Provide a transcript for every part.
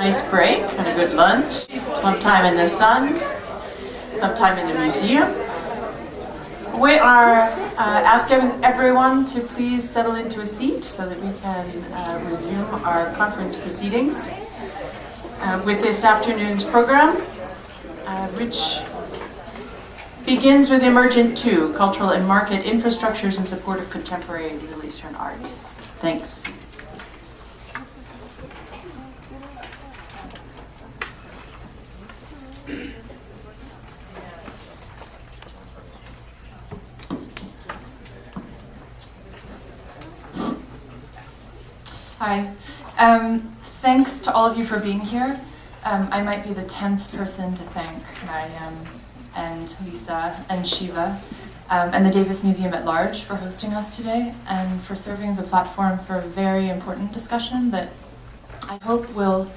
Nice break and a good lunch. Some time in the sun, some time in the museum. We are asking everyone to please settle into a seat so that we can resume our conference proceedings with this afternoon's program, which begins with Emergent 2, Cultural and Market Infrastructures in Support of Contemporary Middle Eastern Art. Thanks. Hi. Thanks to all of you for being here. I might be the 10th person to thank Mariam and Lisa and Shiva and the Davis Museum at large for hosting us today and for serving as a platform for a very important discussion that I hope will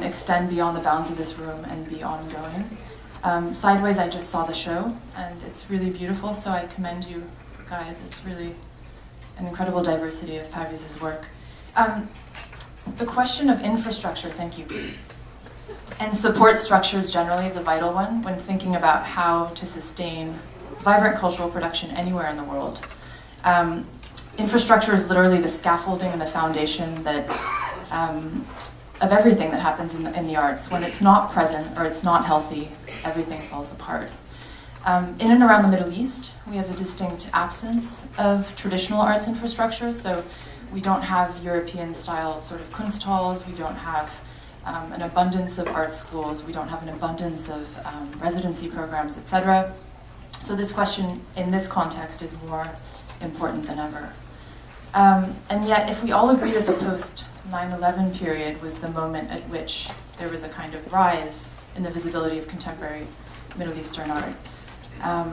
extend beyond the bounds of this room and be ongoing. Sideways, I just saw the show and it's really beautiful, so I commend you guys. It's really an incredible diversity of Parviz's work. The question of infrastructure, thank you, and support structures generally is a vital one when thinking about how to sustain vibrant cultural production anywhere in the world. Infrastructure is literally the scaffolding and the foundation that of everything that happens in the arts. When it's not present or it's not healthy, everything falls apart. In and around the Middle East, we have a distinct absence of traditional arts infrastructure. So we don't have European-style sort of Kunsthalls. We don't have an abundance of art schools. We don't have an abundance of residency programs, etc. So this question, in this context, is more important than ever. And yet, if we all agree that the post-9/11 period was the moment at which there was a kind of rise in the visibility of contemporary Middle Eastern art,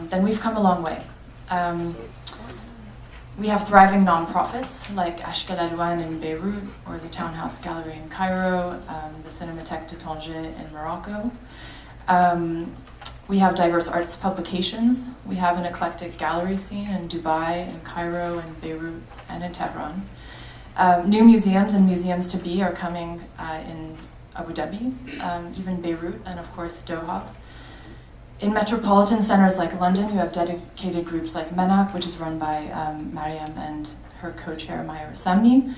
then we've come a long way. We have thriving nonprofits like Ashkel Alouane in Beirut, or the Townhouse Gallery in Cairo, the Cinémathèque de Tanger in Morocco. We have diverse arts publications. We have an eclectic gallery scene in Dubai, in Cairo, in Beirut, and in Tehran. New museums and museums to be are coming in Abu Dhabi, even Beirut, and of course Doha. In metropolitan centers like London, you have dedicated groups like MENAC, which is run by Mariam and her co-chair Maya Samni,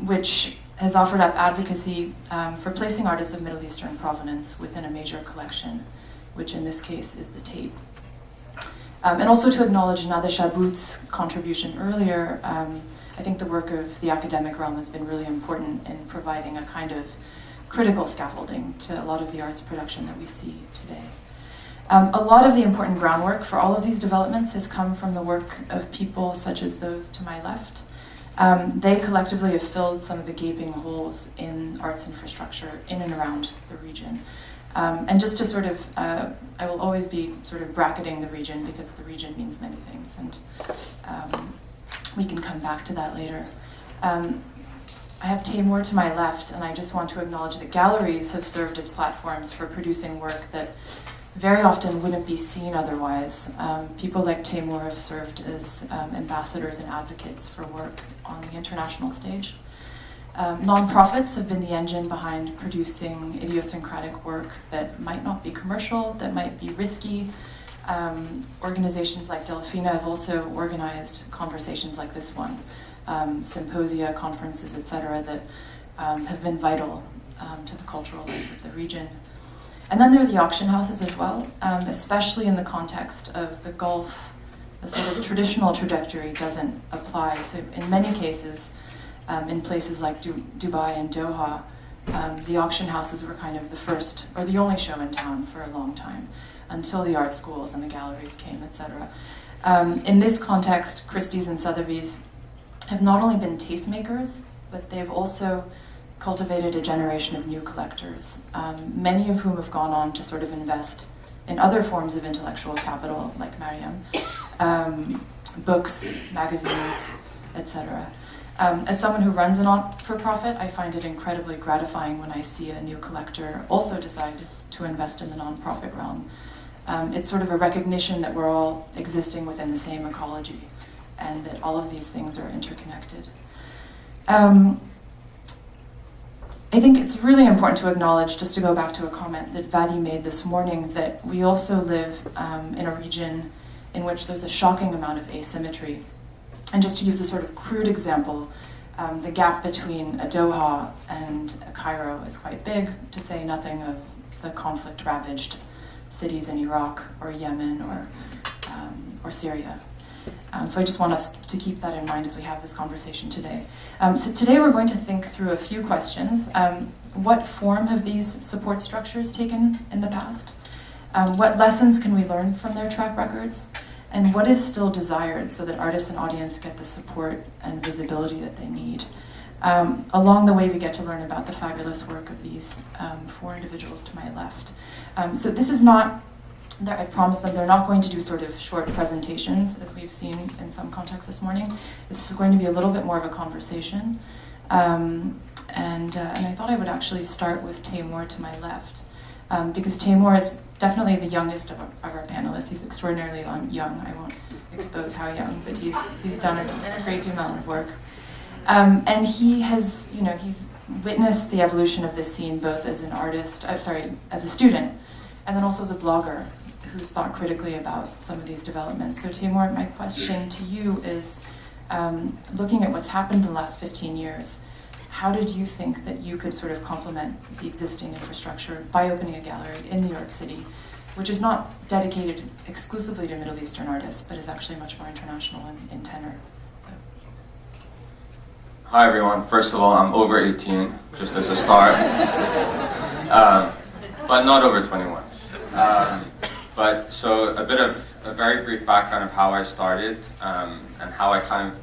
which has offered up advocacy for placing artists of Middle Eastern provenance within a major collection, which in this case is the Tate. And also to acknowledge Nader Shabout's contribution earlier, I think the work of the academic realm has been really important in providing a kind of critical scaffolding to a lot of the arts production that we see today. A lot of the important groundwork for all of these developments has come from the work of people such as those to my left. They collectively have filled some of the gaping holes in arts infrastructure in and around the region. And just to sort of, I will always be sort of bracketing the region because the region means many things, and we can come back to that later. I have Taymour to my left, and I just want to acknowledge that galleries have served as platforms for producing work that very often wouldn't be seen otherwise. People like Taymour have served as ambassadors and advocates for work on the international stage. Nonprofits have been the engine behind producing idiosyncratic work that might not be commercial, that might be risky. Organizations like Delphina have also organized conversations like this one, symposia, conferences, etc., that have been vital to the cultural life of the region. And then there are the auction houses as well, especially in the context of the Gulf. The sort of traditional trajectory doesn't apply. So in many cases, in places like Dubai and Doha, the auction houses were kind of the first or the only show in town for a long time, until the art schools and the galleries came, etc. In this context, Christie's and Sotheby's have not only been tastemakers, but they've also cultivated a generation of new collectors, many of whom have gone on to sort of invest in other forms of intellectual capital, like Mariam, books, magazines, etc. As someone who runs a not-for-profit, I find it incredibly gratifying when I see a new collector also decide to invest in the nonprofit realm. It's sort of a recognition that we're all existing within the same ecology, and that all of these things are interconnected. I think it's really important to acknowledge, just to go back to a comment that Vadi made this morning, that we also live in a region in which there's a shocking amount of asymmetry. And just to use a sort of crude example, the gap between a Doha and a Cairo is quite big, to say nothing of the conflict-ravaged cities in Iraq or Yemen or Syria. So I just want us to keep that in mind as we have this conversation today. So today we're going to think through a few questions. What form have these support structures taken in the past? What lessons can we learn from their track records? And what is still desired so that artists and audience get the support and visibility that they need? Along the way, we get to learn about the fabulous work of these 4 individuals to my left. So this is not, I promise them they're not going to do sort of short presentations, as we've seen in some contexts this morning. This is going to be a little bit more of a conversation. And I thought I would actually start with Taymour to my left, because Taymour is definitely the youngest of our panelists. He's extraordinarily young. I won't expose how young, but he's done a great amount of work. And he has, he's witnessed the evolution of this scene both as an artist, as a student, and then also as a blogger who's thought critically about some of these developments. So Taymour, my question to you is, looking at what's happened in the last 15 years, how did you think that you could sort of complement the existing infrastructure by opening a gallery in New York City, which is not dedicated exclusively to Middle Eastern artists, but is actually much more international in tenor? So. Hi everyone. First of all, I'm over 18, just as a start, but not over 21. But so a very brief background of how I started and how I kind of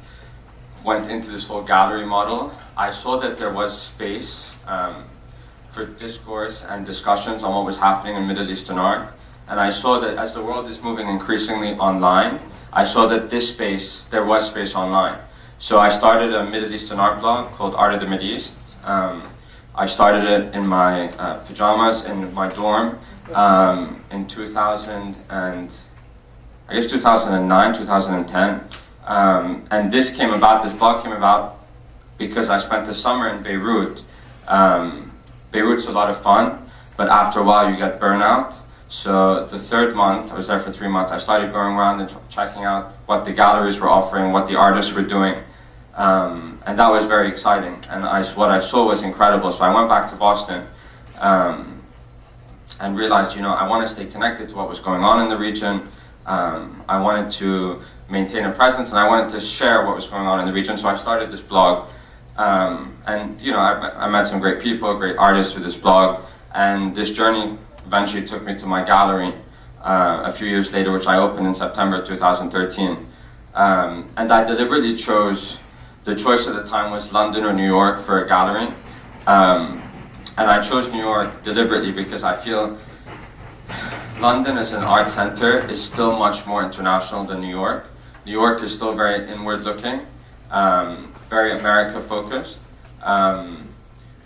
went into this whole gallery model. I saw that there was space for discourse and discussions on what was happening in Middle Eastern art. And I saw that as the world is moving increasingly online, I saw that there was space online. So I started a Middle Eastern art blog called Art of the Middle East. I started it in my pajamas in my dorm in 2009, 2010. And this blog came about because I spent the summer in Beirut. Beirut's a lot of fun, but after a while you get burnout. So the 3rd month, I was there for 3 months, I started going around and checking out what the galleries were offering, what the artists were doing. And that was very exciting. And what I saw was incredible. So I went back to Boston and realized, I want to stay connected to what was going on in the region. I wanted to maintain a presence, and I wanted to share what was going on in the region. So I started this blog. I met some great people, great artists through this blog, and this journey eventually took me to my gallery a few years later, which I opened in September 2013. And I deliberately chose, the choice at the time was London or New York for a gallery. And I chose New York deliberately because I feel London as an art center is still much more international than New York. New York is still very inward-looking, very America-focused,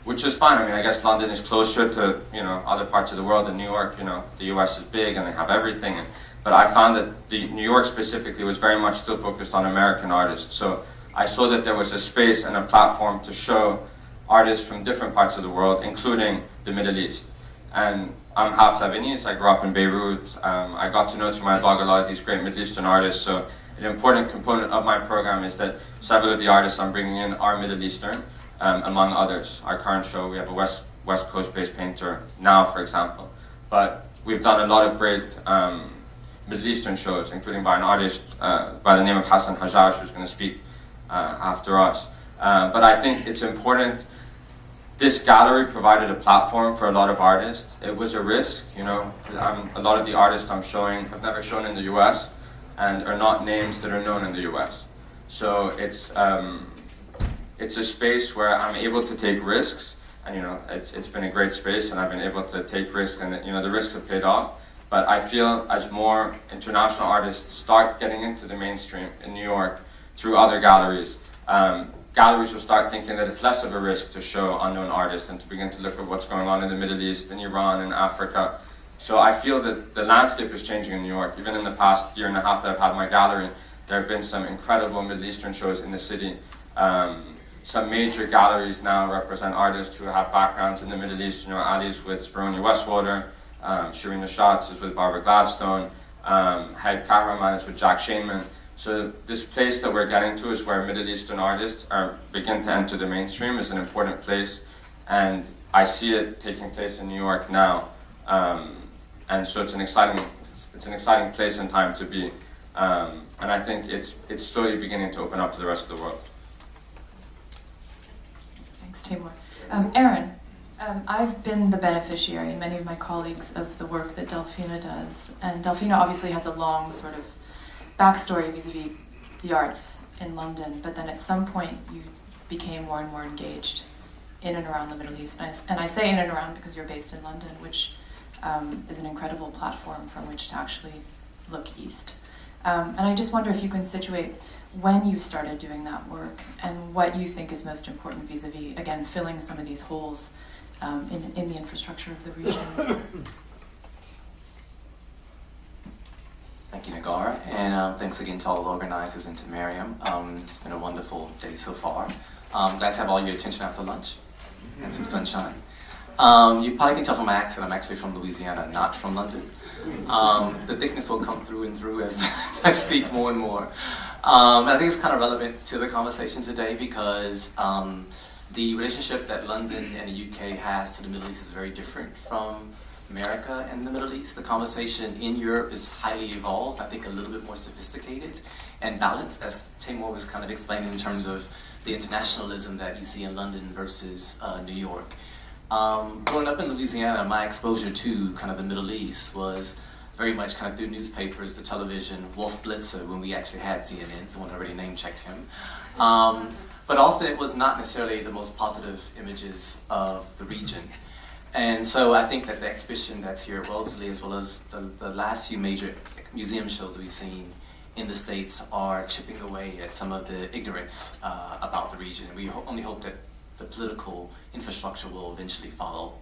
which is fine. I mean, I guess London is closer to other parts of the world than New York. The U.S. is big and they have everything. But I found that New York specifically was very much still focused on American artists. So I saw that there was a space and a platform to show artists from different parts of the world, including the Middle East. And I'm half Lebanese. I grew up in Beirut. I got to know through my blog a lot of these great Middle Eastern artists. So an important component of my program is that several of the artists I'm bringing in are Middle Eastern, among others. Our current show, we have a West Coast-based painter now, for example. But we've done a lot of great Middle Eastern shows, including by an artist by the name of Hassan Hajjaj, who's going to speak after us. But I think it's important. This gallery provided a platform for a lot of artists. It was a risk, a lot of the artists I'm showing have never shown in the US and are not names that are known in the US. So it's a space where I'm able to take risks, and it's been a great space, and I've been able to take risks, and the risks have paid off. But I feel as more international artists start getting into the mainstream in New York through other galleries, galleries will start thinking that it's less of a risk to show unknown artists and to begin to look at what's going on in the Middle East, in Iran, in Africa. So I feel that the landscape is changing in New York. Even in the past year and a half that I've had my gallery, there have been some incredible Middle Eastern shows in the city. some major galleries now represent artists who have backgrounds in the Middle East. You know, Ali's with Speroni Westwater, Sharina Schatz is with Barbara Gladstone, Head Kahraman is with Jack Shainman. So this place that we're getting to is where Middle Eastern artists begin to enter the mainstream. Is an important place, and I see it taking place in New York now. And so it's an exciting place and time to be. And I think it's slowly beginning to open up to the rest of the world. Thanks, Taymour. Aaron, I've been the beneficiary, many of my colleagues, of the work that Delphina does. And Delphina obviously has a long sort of backstory vis-a-vis the arts in London, but then at some point you became more and more engaged in and around the Middle East. And I say in and around because you're based in London, which is an incredible platform from which to actually look east. And I just wonder if you can situate when you started doing that work and what you think is most important vis-a-vis, again, filling some of these holes in the infrastructure of the region. Thank you, Naggar, and thanks again to all the organizers and to Miriam. It's been a wonderful day so far. Glad to have all your attention after lunch and some sunshine. You probably can tell from my accent, I'm actually from Louisiana, not from London. The thickness will come through and through as I speak more and more. And I think it's kind of relevant to the conversation today because the relationship that London and the UK has to the Middle East is very different from America and the Middle East. The conversation in Europe is highly evolved, I think a little bit more sophisticated and balanced, as Taymour was kind of explaining in terms of the internationalism that you see in London versus New York. Growing up in Louisiana, my exposure to kind of the Middle East was very much kind of through newspapers, the television, Wolf Blitzer, when we actually had CNN, someone already name-checked him. But often it was not necessarily the most positive images of the region. And so I think that the exhibition that's here at Wellesley, as well as the last few major museum shows we've seen in the States, are chipping away at some of the ignorance about the region. And we only hope that the political infrastructure will eventually follow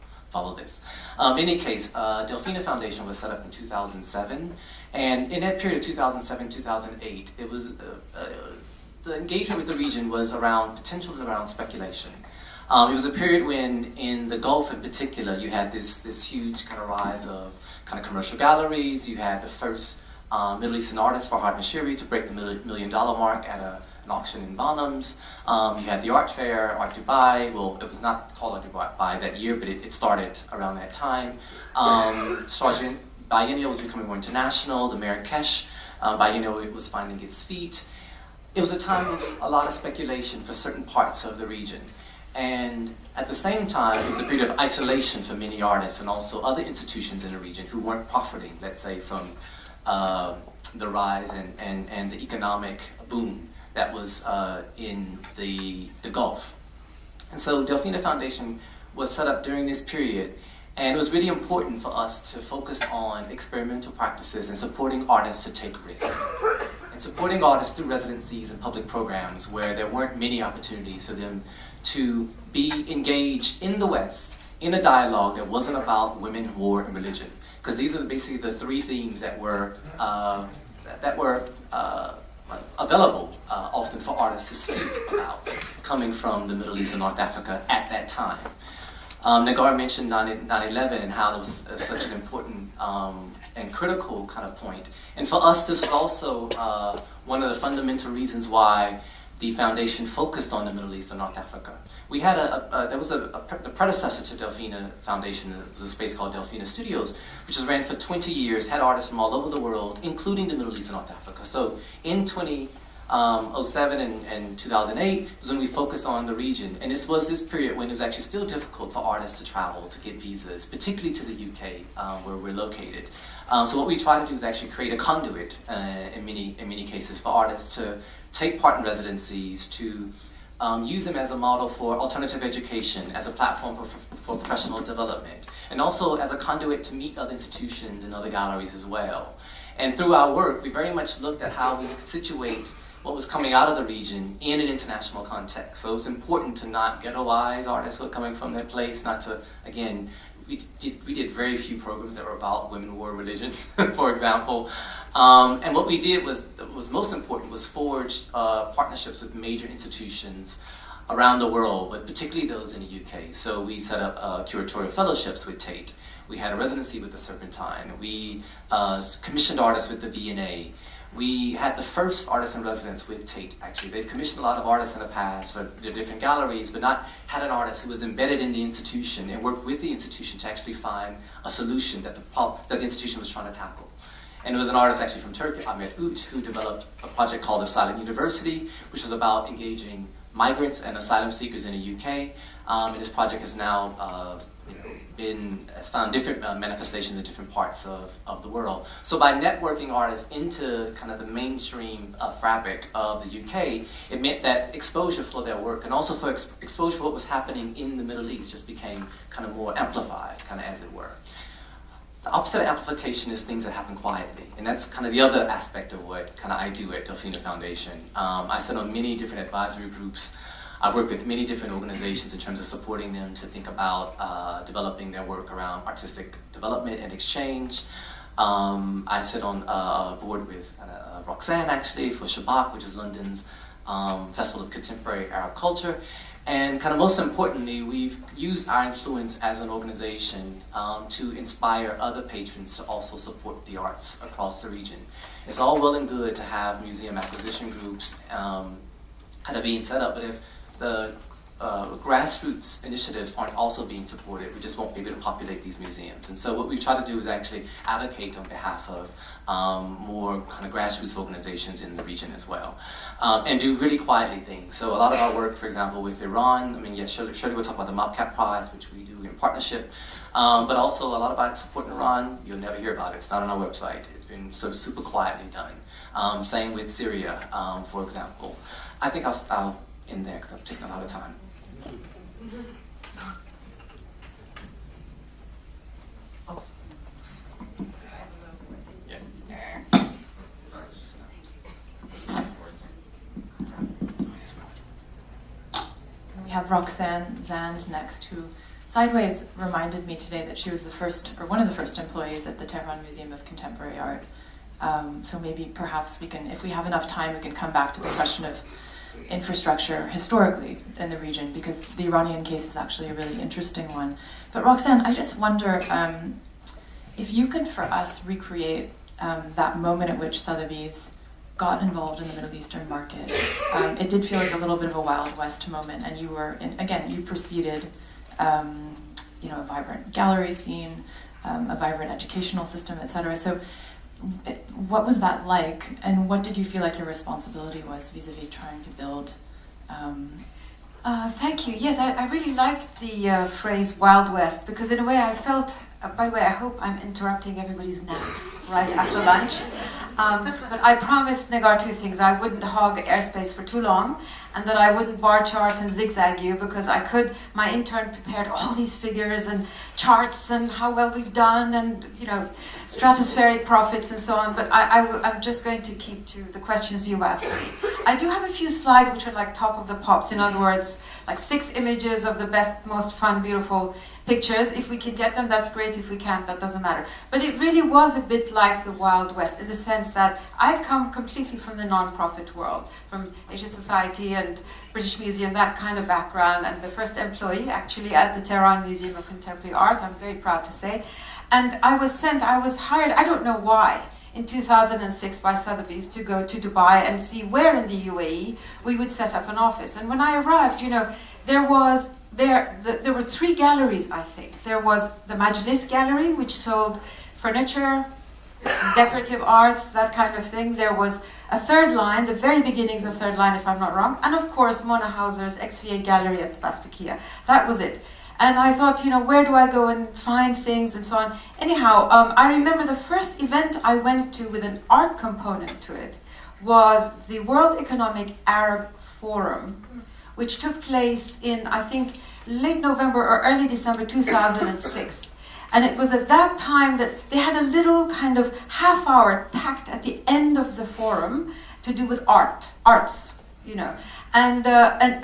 this. In any case, Delphina Foundation was set up in 2007, and in that period of 2007-2008, it was the engagement with the region was around potential and around speculation. It was a period when, in the Gulf in particular, you had this huge kind of rise of kind of commercial galleries. You had the first Middle Eastern artist, Farhad Mashiri, to break the $1 million mark at an auction in Bonhams. You had the art fair, Art Dubai. Well, it was not called Art Dubai that year, but it started around that time. Sergeant Biennial was becoming more international. The Marrakesh Biennial was finding its feet. It was a time of a lot of speculation for certain parts of the region. And at the same time, it was a period of isolation for many artists and also other institutions in the region who weren't profiting, let's say, from the rise and the economic boom that was in the Gulf. And so Delphina Foundation was set up during this period, and it was really important for us to focus on experimental practices and supporting artists to take risks. And supporting artists through residencies and public programs where there weren't many opportunities for them to be engaged in the West in a dialogue that wasn't about women, war, and religion. Because these are basically the three themes that were available often for artists to speak about, coming from the Middle East and North Africa at that time. Naggar mentioned 9/11 and how it was such an important and critical kind of point. And for us, this was also one of the fundamental reasons why the foundation focused on the Middle East and North Africa. We had the predecessor to Delphina Foundation. It was a space called Delphina Studios, which was ran for 20 years, had artists from all over the world, including the Middle East and North Africa. So in 2007 and 2008 was when we focused on the region. And this was this period when it was actually still difficult for artists to travel, to get visas, particularly to the UK, where we're located. So what we tried to do is actually create a conduit in many cases for artists to take part in residencies, to use them as a model for alternative education, as a platform for professional development, and also as a conduit to meet other institutions and other galleries as well. And through our work, we very much looked at how we could situate what was coming out of the region in an international context. So it's important to not ghettoize artists who are coming from that place, not to, again, we did very few programs that were about women, war, and religion, for example. And what we did was most important was forge partnerships with major institutions around the world, but particularly those in the UK. So we set up curatorial fellowships with Tate. We had a residency with the Serpentine. We commissioned artists with the V&A. We had the first artist in residence with Tate, actually. They've commissioned a lot of artists in the past for their different galleries, but not had an artist who was embedded in the institution and worked with the institution to actually find a solution that the institution was trying to tackle. And it was an artist actually from Turkey, Ahmet Ut, who developed a project called Asylum University, which was about engaging migrants and asylum seekers in the UK. And this project has now has found different manifestations in different parts of the world. So by networking artists into kind of the mainstream fabric of the UK, it meant that exposure for their work and also for exposure for what was happening in the Middle East just became kind of more amplified, kind of as it were. The opposite of amplification is things that happen quietly, and that's kind of the other aspect of what kind of I do at Delphina Foundation. I sit on many different advisory groups. I work with many different organizations in terms of supporting them to think about developing their work around artistic development and exchange. I sit on a board with Roxanne, actually, for Shabak, which is London's Festival of Contemporary Arab Culture. And kind of most importantly, we've used our influence as an organization to inspire other patrons to also support the arts across the region. It's all well and good to have museum acquisition groups kind of being set up, but if the grassroots initiatives aren't also being supported, we just won't be able to populate these museums. And so what we try to do is actually advocate on behalf of more kind of grassroots organizations in the region as well, and do really quietly things. So a lot of our work, for example, with Iran, I mean, yes, Shirley will talk about the Mopcat Prize, which we do in partnership, but also a lot about supporting Iran. You'll never hear about it. It's not on our website. It's been sort of super quietly done. Same with Syria, for example. I think I'll end there because I'm taking a lot of time. We have Roxanne Zand next, who sideways reminded me today that she was the first, or one of the first employees at the Tehran Museum of Contemporary Art. So maybe perhaps we can, if we have enough time, we can come back to the question of infrastructure historically in the region, because the Iranian case is actually a really interesting one. But Roxanne, I just wonder if you could, for us, recreate that moment at which Sotheby's got involved in the Middle Eastern market. It did feel like a little bit of a Wild West moment, and you were, again, you preceded a vibrant gallery scene, a vibrant educational system, etc. So what was that like, and what did you feel like your responsibility was vis-a-vis trying to build? Thank you. Yes, I really liked the phrase Wild West, because in a way I felt, by the way, I hope I'm interrupting everybody's naps right after lunch. But I promised Negar two things. I wouldn't hog airspace for too long, and that I wouldn't bar chart and zigzag you, because I could, my intern prepared all these figures and charts and how well we've done and, stratospheric profits and so on, but I'm just going to keep to the questions you asked me. I do have a few slides which are like top of the pops, in other words, like 6 images of the best, most fun, beautiful pictures. If we can get them, that's great. If we can't, that doesn't matter. But it really was a bit like the Wild West, in the sense that I'd come completely from the non-profit world, from Asia Society and British Museum, that kind of background, and the first employee actually at the Tehran Museum of Contemporary Art, I'm very proud to say. And I was hired, I don't know why, in 2006 by Sotheby's to go to Dubai and see where in the UAE we would set up an office. And when I arrived, there were 3 galleries, I think. There was the Majlis Gallery, which sold furniture, decorative arts, that kind of thing. There was a third line, the very beginnings of third line, if I'm not wrong, and of course Mona Hauser's XVA Gallery at the Bastakia. That was it. And I thought, where do I go and find things and so on? Anyhow, I remember the first event I went to with an art component to it was the World Economic Arab Forum, which took place in, I think, late November or early December 2006. And it was at that time that they had a little kind of half hour tacked at the end of the forum to do with arts. And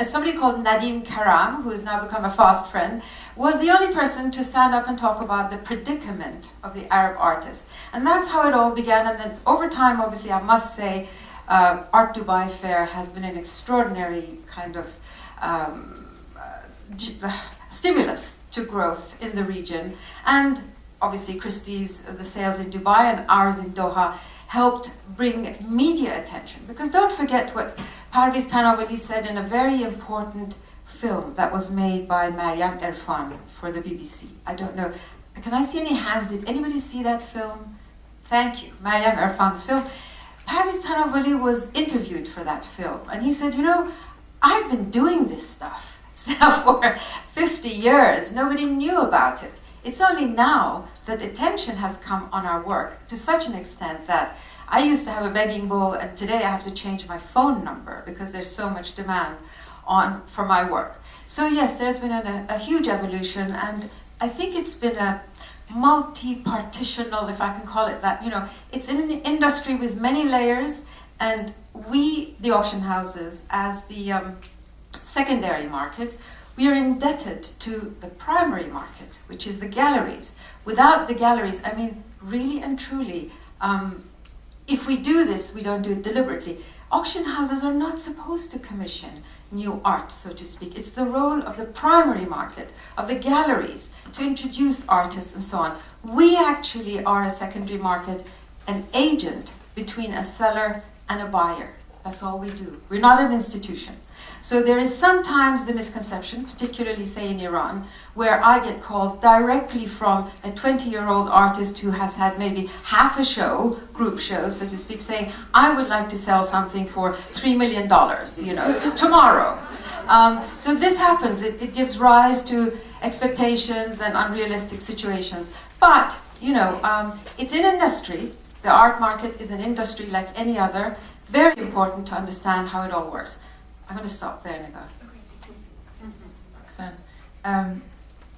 somebody called Nadim Karam, who has now become a fast friend, was the only person to stand up and talk about the predicament of the Arab artist. And that's how it all began. And then over time, obviously, I must say, Art Dubai Fair has been an extraordinary kind of stimulus to growth in the region. And obviously Christie's, the sales in Dubai and ours in Doha helped bring media attention. Because don't forget what Parviz Tanawali said in a very important film that was made by Maryam Erfan for the BBC. I don't know, can I see any hands? Did anybody see that film? Thank you, Maryam Erfan's film. Parviz Tanawali was interviewed for that film, and he said, you know, I've been doing this stuff for 50 years. Nobody knew about it. It's only now that attention has come on our work to such an extent that I used to have a begging bowl, and today I have to change my phone number because there's so much demand for my work. So yes, there's been a huge evolution, and I think it's been a multi-partitional, if I can call it that. You know, it's an industry with many layers, and we, the auction houses, as the secondary market, we are indebted to the primary market, which is the galleries. Without the galleries, I mean, really and truly, if we do this, we don't do it deliberately. Auction houses are not supposed to commission new art, so to speak. It's the role of the primary market, of the galleries, to introduce artists and so on. We actually are a secondary market, an agent between a seller and a buyer. That's all we do. We're not an institution. So there is sometimes the misconception, particularly say in Iran, where I get called directly from a 20-year-old artist who has had maybe half a show, group show, so to speak, saying, I would like to sell something for $3 million, you know, tomorrow. So this happens. It gives rise to expectations and unrealistic situations. But, you know, it's an industry. The art market is an industry like any other. Very important to understand how it all works. I'm going to stop there, Negar. Roxanne.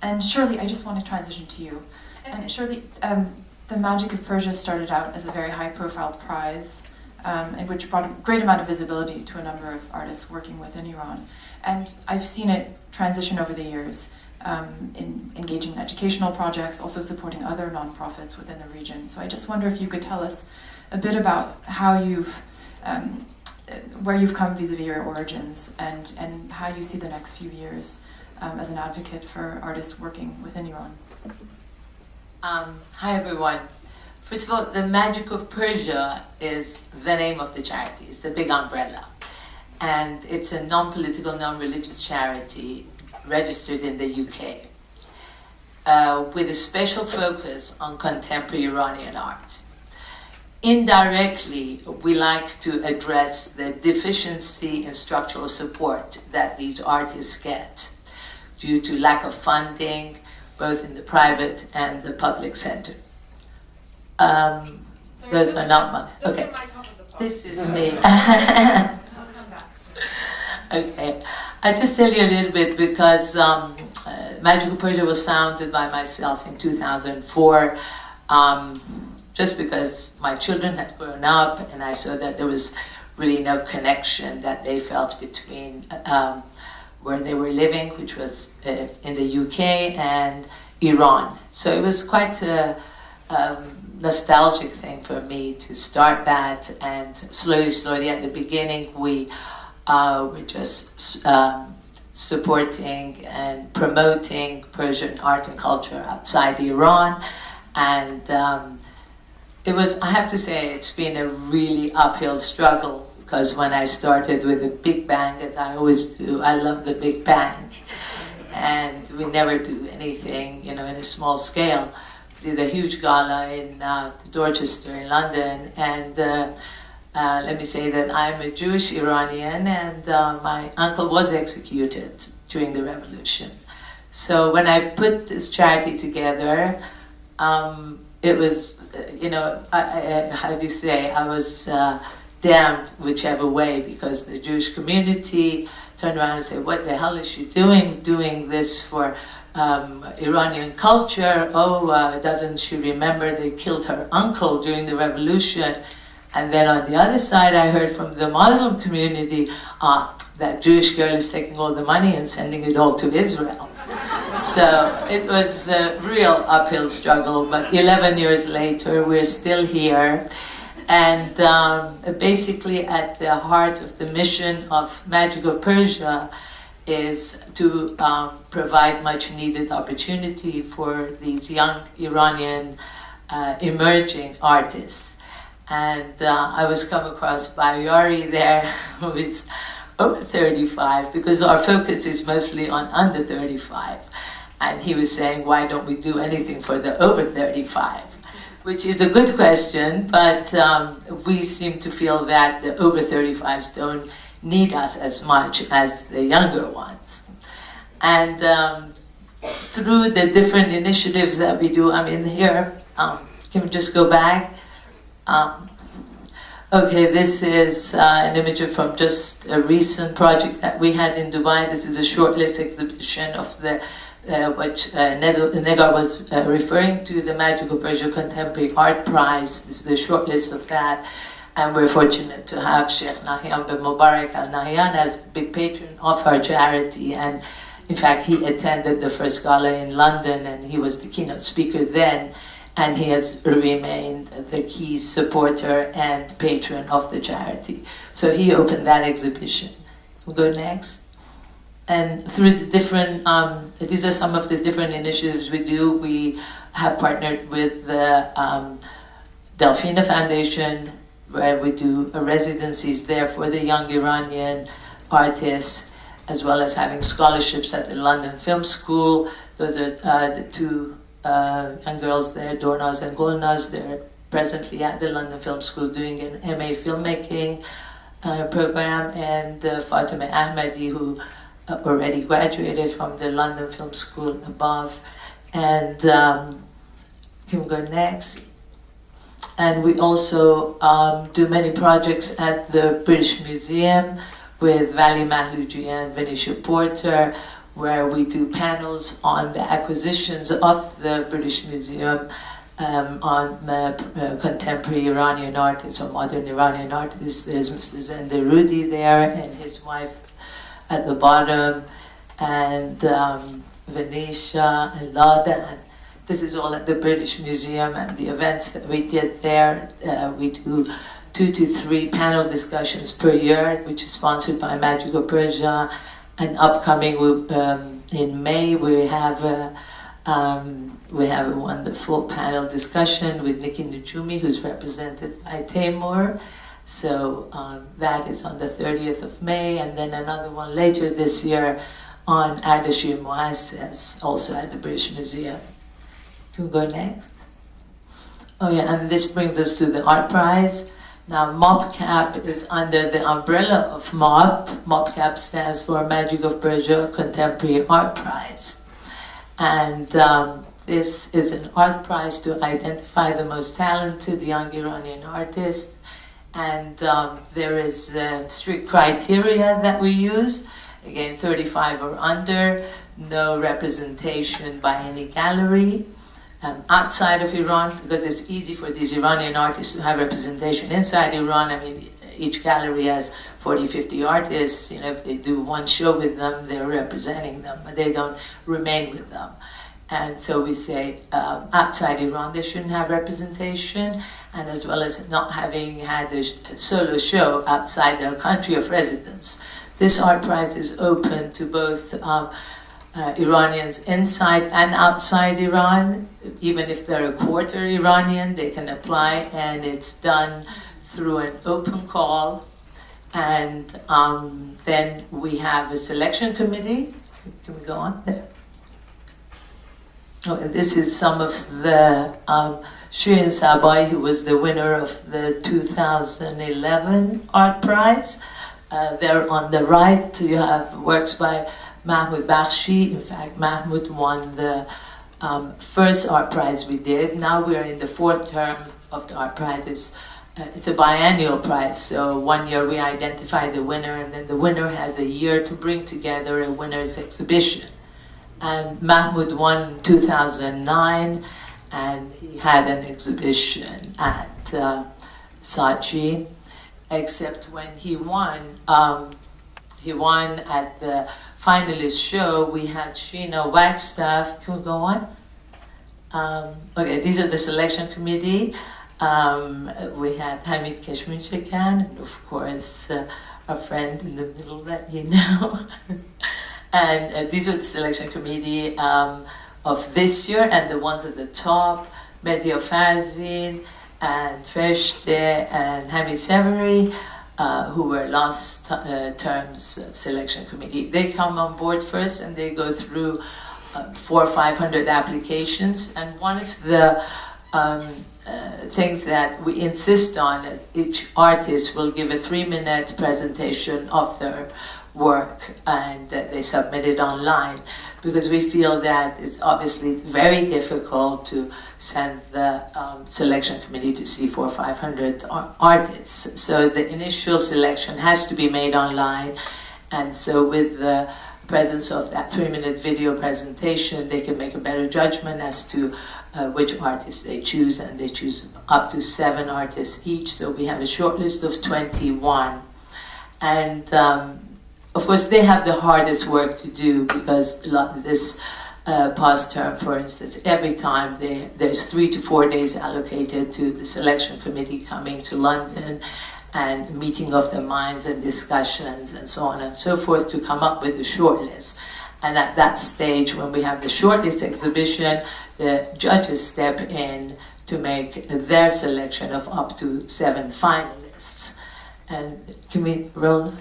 And Shirley, I just want to transition to you. And Shirley, the Magic of Persia started out as a very high-profile prize, and which brought a great amount of visibility to a number of artists working within Iran. And I've seen it transition over the years, in engaging in educational projects, also supporting other nonprofits within the region. So I just wonder if you could tell us a bit about how you've where you've come vis-a-vis your origins, and how you see the next few years as an advocate for artists working within Iran. Hi everyone. First of all, the Magic of Persia is the name of the charity. It's the big umbrella. And it's a non-political, non-religious charity registered in the UK with a special focus on contemporary Iranian art. Indirectly, we like to address the deficiency in structural support that these artists get due to lack of funding, both in the private and the public sector. Those are not my... Okay, this is me. Okay, I'll just tell you a little bit because Magic of Persia was founded by myself in 2004. Just because my children had grown up and I saw that there was really no connection that they felt between where they were living, which was in the UK, and Iran. So it was quite a nostalgic thing for me to start that, and slowly at the beginning we were just supporting and promoting Persian art and culture outside Iran, and it was, I have to say, it's been a really uphill struggle, because when I started with a big bang, as I always do, I love the big bang, and we never do anything, you know, in a small scale. We did a huge gala in Dorchester in London, and let me say that I'm a Jewish Iranian, and my uncle was executed during the revolution. So when I put this charity together, it was, you know, how do you say, I was damned whichever way, because the Jewish community turned around and said, what the hell is she doing this for Iranian culture? Oh, doesn't she remember they killed her uncle during the revolution? And then on the other side, I heard from the Muslim community, that Jewish girl is taking all the money and sending it all to Israel. So it was a real uphill struggle, but 11 years later, we're still here. And basically at the heart of the mission of Magic of Persia is to provide much needed opportunity for these young Iranian emerging artists. And I was come across Bayari there, who is over 35, because our focus is mostly on under 35. And he was saying, why don't we do anything for the over 35? Which is a good question, but we seem to feel that the over 35s don't need us as much as the younger ones. And through the different initiatives that we do, I mean here, can we just go back? Okay, this is an image from just a recent project that we had in Dubai. This is a shortlist exhibition of the what Negar was referring to, the Magic of Persia Contemporary Art Prize. This is a shortlist of that. And we're fortunate to have Sheikh Nahyan bin Mubarak al-Nahyan as big patron of our charity. And in fact, he attended the first gala in London, and he was the keynote speaker then. And he has remained the key supporter and patron of the charity. So he opened that exhibition. We'll go next. And through the different, these are some of the different initiatives we do. We have partnered with the Delphina Foundation, where we do residencies there for the young Iranian artists, as well as having scholarships at the London Film School. Those are the two young girls there, Dornaz and Golnaz. They're presently at the London Film School doing an MA filmmaking program, and Fatima Ahmadi, who already graduated from the London Film School above. And can we go next? And we also do many projects at the British Museum with Vali Mahlouji and Venetia Porter, where we do panels on the acquisitions of the British Museum on contemporary Iranian artists or modern Iranian artists. There's Mr. Zand there and his wife at the bottom, and Venetia and Lada. And this is all at the British Museum, and the events that we did there, we do 2 to 3 panel discussions per year, which is sponsored by Magic of Persia. And upcoming in May, we have a wonderful panel discussion with Nikki Nujumi, who's represented by Taymour. So that is on the 30th of May, and then another one later this year on Ardashir Muasses, also at the British Museum. Can we go next? Oh yeah, and this brings us to the Art Prize. Now, MOPCAP is under the umbrella of MOP. MOPCAP stands for Magic of Persia Contemporary Art Prize. And this is an art prize to identify the most talented young Iranian artists. And there is strict criteria that we use. Again, 35 or under, no representation by any gallery. Outside of Iran, because it's easy for these Iranian artists to have representation inside Iran. I mean, each gallery has 40, 50 artists. You know, if they do one show with them, they're representing them, but they don't remain with them. And so we say outside Iran, they shouldn't have representation, and as well as not having had a solo show outside their country of residence. This art prize is open to both Iranians inside and outside Iran. Even if they're a quarter Iranian, they can apply, and it's done through an open call. And then we have a selection committee. Can we go on there? Oh, and this is some of the Shirin Sabai, who was the winner of the 2011 Art Prize. There on the right, you have works by Mahmoud Bakhshi. In fact, Mahmoud won the first art prize we did. Now we're in the 4th term of the art prize. It's a biennial prize, so 1 year we identify the winner, and then the winner has a year to bring together a winner's exhibition. And Mahmoud won 2009, and he had an exhibition at Saatchi, except when he won at the finalist show. We had Sheena Wagstaff. Can we go on? Okay, these are the selection committee. We had Hamid Keshminshekan, and of course, our friend in the middle that you know. And these are the selection committee of this year, and the ones at the top, Medio Farzin and Fechte and Hamid Severy, who were last term's selection committee. They come on board first and they go through 400 or 500 applications, and one of the things that we insist on, each artist will give a 3-minute presentation of their work, and they submit it online, because we feel that it's obviously very difficult to send the selection committee to see 400 or 500 artists. So the initial selection has to be made online, and so with the presence of that 3-minute video presentation, they can make a better judgment as to which artists they choose, and they choose up to 7 artists each. So we have a short list of 21. And of course, they have the hardest work to do, because a lot of this past term, for instance, every time there's 3 to 4 days allocated to the selection committee coming to London, and meeting of the minds and discussions and so on and so forth to come up with the shortlist. And at that stage, when we have the shortlist exhibition, the judges step in to make their selection of up to 7 finalists. And can we roll?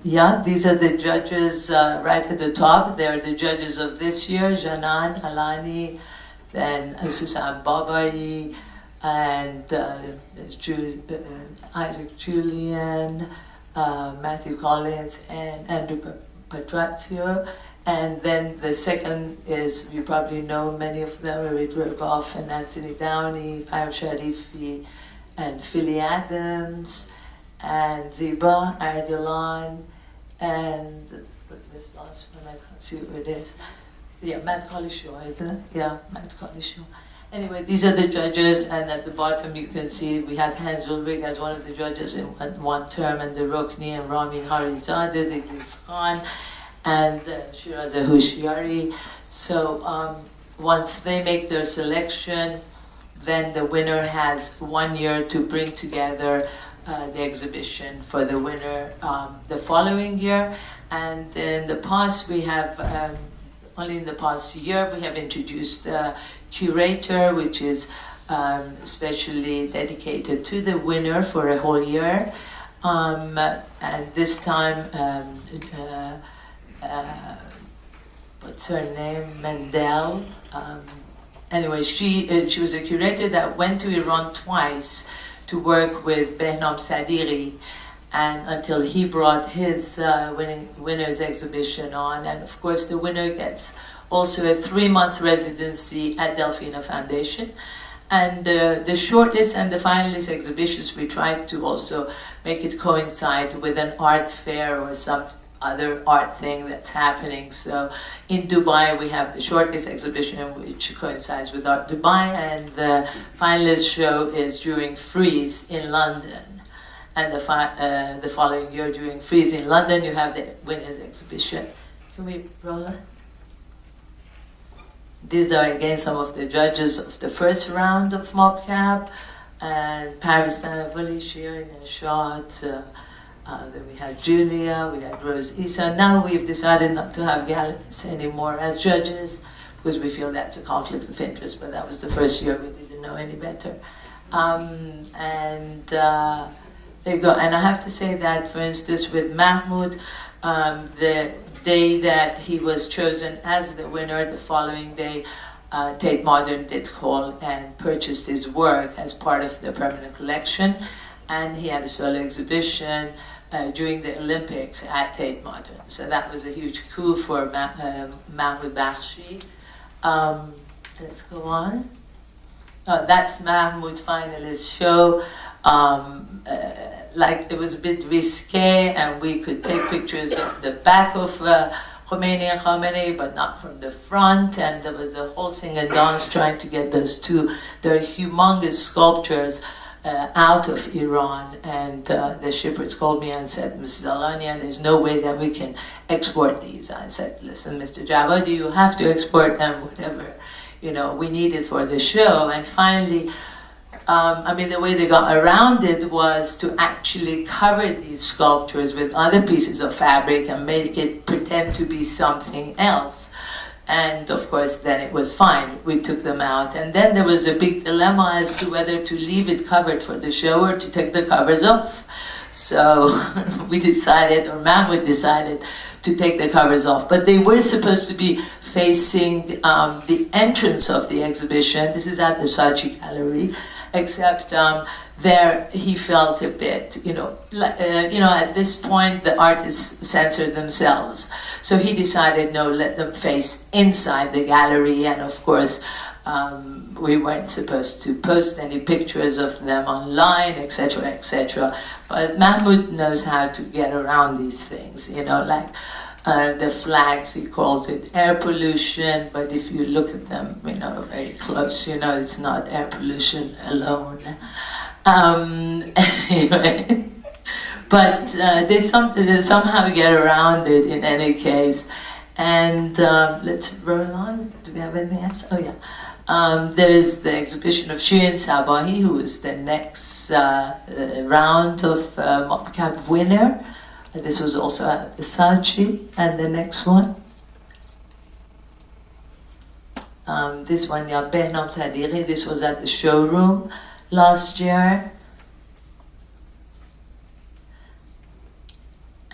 Yeah, these are the judges right at the top. They're the judges of this year: Janan Alani, then Susan Babari, and Isaac Julian, Matthew Collins, and Andrew Patrazio. And then the second is, you probably know many of them, Reid Rogoff and Anthony Downey, Pam Sharifi, and Philly Adams, and Ziba Ardalan, and this last one, I can't see who it is. Yeah, Matt Collishaw, isn't it? Yeah, Matt Collishaw. Anyway, these are the judges, and at the bottom you can see we had Hans Ulrich as one of the judges in one term, and the Rokni and Ramin Harizadeh, Idris Khan, and Shiraz Hushiari. So once they make their selection, then the winner has 1 year to bring together the exhibition for the winner the following year. And in the past, we have only in the past year we have introduced a curator, which is especially dedicated to the winner for a whole year. And this time, what's her name? Mendel. Anyway, she was a curator that went to Iran twice to work with Behnam Sadiri, and until he brought his winner's exhibition on. And of course, the winner gets also a 3-month residency at Delphina Foundation. And the shortlist and the finalist exhibitions, we tried to also make it coincide with an art fair or some other art thing that's happening. So in Dubai, we have the shortlist exhibition, which coincides with Art Dubai, and the finalist show is during Freeze in London. And the following year, during Freeze in London, you have the winners exhibition. Can we roll it? These are again some of the judges of the first round of MobCap, and Paris Danavoli, Shirin and Shot. Then we had Julia, we had Rose Issa. Now we've decided not to have galleries anymore as judges, because we feel that's a conflict of interest, but that was the first year we didn't know any better. There you go. And I have to say that, for instance, with Mahmoud, the day that he was chosen as the winner, the following day, Tate Modern did call and purchased his work as part of the permanent collection, and he had a solo exhibition during the Olympics at Tate Modern. So that was a huge coup for Mahmoud Bakhshi. Let's go on. That's Mahmoud's finalist show. Like, it was a bit risque, and we could take pictures of the back of Khomeini and Khamenei, but not from the front. And there was a whole sing and dance trying to get those two, they're humongous sculptures, out of Iran. And the shippers called me and said, Mrs. Elghanian, there's no way that we can export these. I said, listen, Mr. Javadi, you have to export them, whatever, you know, we need it for the show. And finally, I mean, the way they got around it was to actually cover these sculptures with other pieces of fabric and make it pretend to be something else. And of course, then it was fine. We took them out. And then there was a big dilemma as to whether to leave it covered for the show or to take the covers off. So we decided, or Mahmoud decided, to take the covers off. But they were supposed to be facing the entrance of the exhibition. This is at the Saatchi Gallery, except there he felt a bit, at this point the artists censor themselves. So he decided, no, let them face inside the gallery, and of course we weren't supposed to post any pictures of them online, etc., etc. But Mahmoud knows how to get around these things, like the flags, he calls it air pollution, but if you look at them, very close, it's not air pollution alone. Anyway, but they somehow get around it in any case. And let's roll on. Do we have anything else? Oh yeah. There is the exhibition of Shirin Sabahi, who is the next round of Mopcap winner. This was also at the Saatchi. And the next one. This one, Ya Behnam Tadiri, this was at the showroom last year.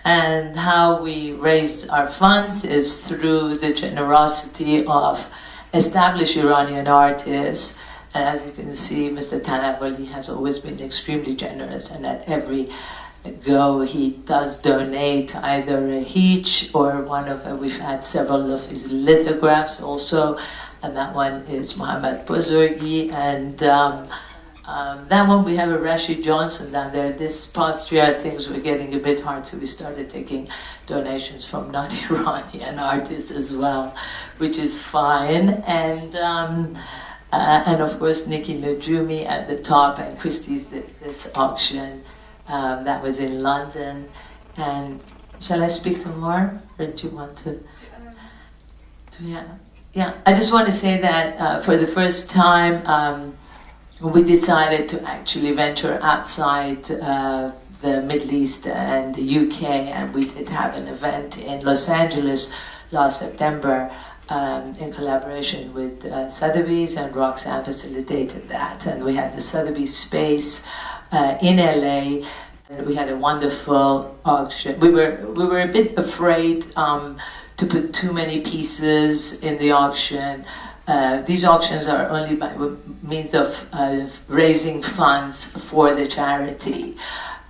And how we raise our funds is through the generosity of established Iranian artists. And as you can see, Mr. Tanavoli has always been extremely generous, and at every go he does donate either a hitch or we've had several of his lithographs also, and that one is Muhammad Bozorgi, and that one we have a Rashid Johnson down there. This past year things were getting a bit hard, so we started taking donations from non-Iranian artists as well, which is fine. And of course Nikki Najumi at the top, and Christie's did this auction that was in London. And shall I speak some more, or do you want to? Yeah. I just want to say that for the first time. We decided to actually venture outside the Middle East and the UK, and we did have an event in Los Angeles last September in collaboration with Sotheby's, and Roxanne facilitated that. And we had the Sotheby's space in LA, and we had a wonderful auction. We were a bit afraid to put too many pieces in the auction. These auctions are only by means of raising funds for the charity.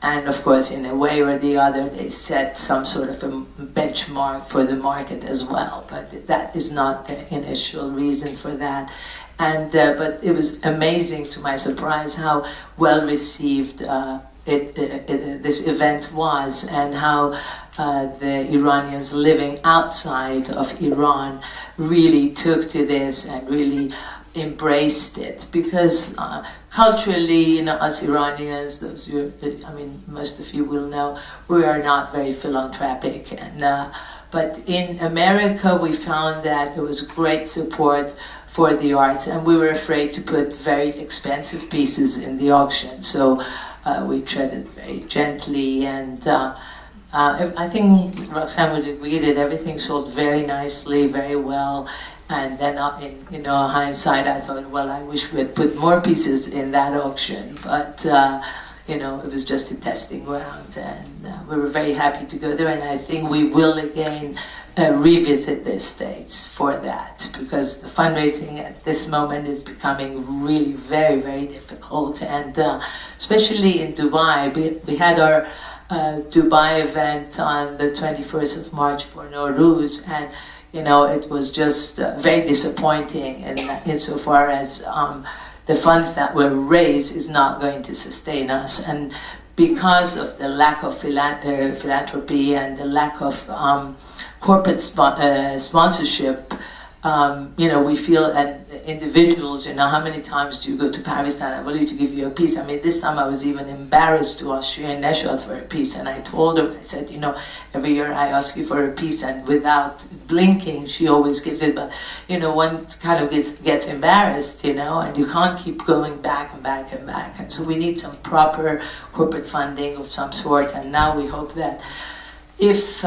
And of course, in a way or the other, they set some sort of a benchmark for the market as well. But that is not the initial reason for that. And but it was amazing, to my surprise, how well received this event was, and how the Iranians living outside of Iran really took to this and really embraced it, because culturally, us Iranians, most of you will know, we are not very philanthropic, and but in America we found that there was great support for the arts, and we were afraid to put very expensive pieces in the auction, so we treaded very gently, and I think Roxanne would agree that everything sold very nicely, very well. And then in hindsight, I thought, well, I wish we had put more pieces in that auction. But it was just a testing ground, and we were very happy to go there. And I think we will again revisit the States for that, because the fundraising at this moment is becoming really very, very difficult. And especially in Dubai, we had our Dubai event on the 21st of March for Nowruz, and it was just very disappointing insofar as the funds that were raised is not going to sustain us, and because of the lack of philanthropy and the lack of corporate sponsorship, we feel, and individuals, you know, how many times do you go to Paris and I want to give you a piece? I mean, this time I was even embarrassed to ask Shirin Neshat for a piece, and I told her, I said, you know, every year I ask you for a piece, and without blinking, she always gives it, but, you know, one kind of gets embarrassed, you know, and you can't keep going back and back and back, and so we need some proper corporate funding of some sort, and now we hope that if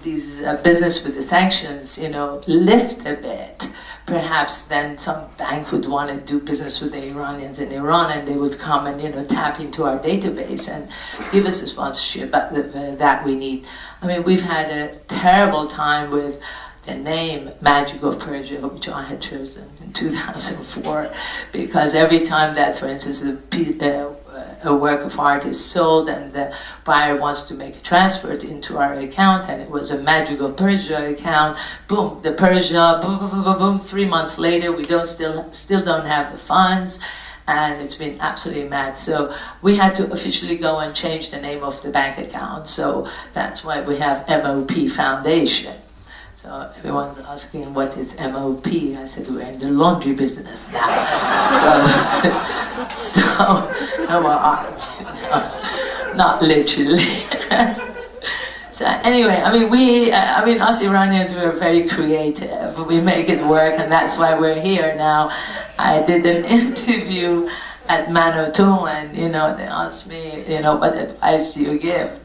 these business with the sanctions, you know, lift a bit, perhaps then some bank would want to do business with the Iranians in Iran, and they would come and, you know, tap into our database and give us the sponsorship that we need. I mean, we've had a terrible time with the name Magic of Persia, which I had chosen in 2004, because every time that, for instance, a work of art is sold and the buyer wants to make a transfer into our account, and it was a Magic of Persia account, boom, the Persia, boom, boom, boom, boom, boom. 3 months later, we still don't have the funds, and it's been absolutely mad. So we had to officially go and change the name of the bank account. So that's why we have MOP Foundation. So everyone's asking, what is MOP? I said, we're in the laundry business now. so no more art. Not literally. So anyway, I mean, us Iranians, we're very creative. We make it work, and that's why we're here now. I did an interview at Manoto, and, you know, they asked me, you know, what advice do you give?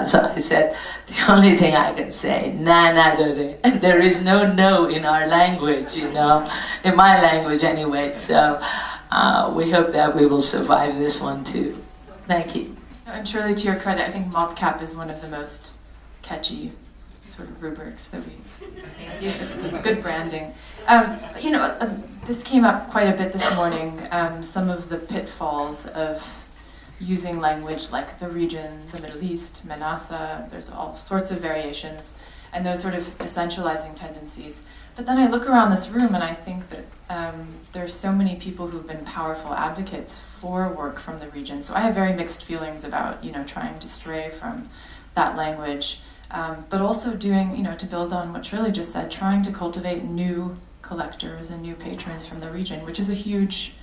So I said, the only thing I can say, na dore. And there is no in our language, you know, in my language anyway. So we hope that we will survive this one too. Thank you. And Shirley, to your credit, I think mobcap is one of the most catchy sort of rubrics that we do. It's good branding. You know, this came up quite a bit this morning, some of the pitfalls of using language like the region, the Middle East, Manasa, there's all sorts of variations, and those sort of essentializing tendencies. But then I look around this room and I think that there's so many people who've been powerful advocates for work from the region. So I have very mixed feelings about, you know, trying to stray from that language, but also doing, you know, to build on what Shirley just said, trying to cultivate new collectors and new patrons from the region, which is a huge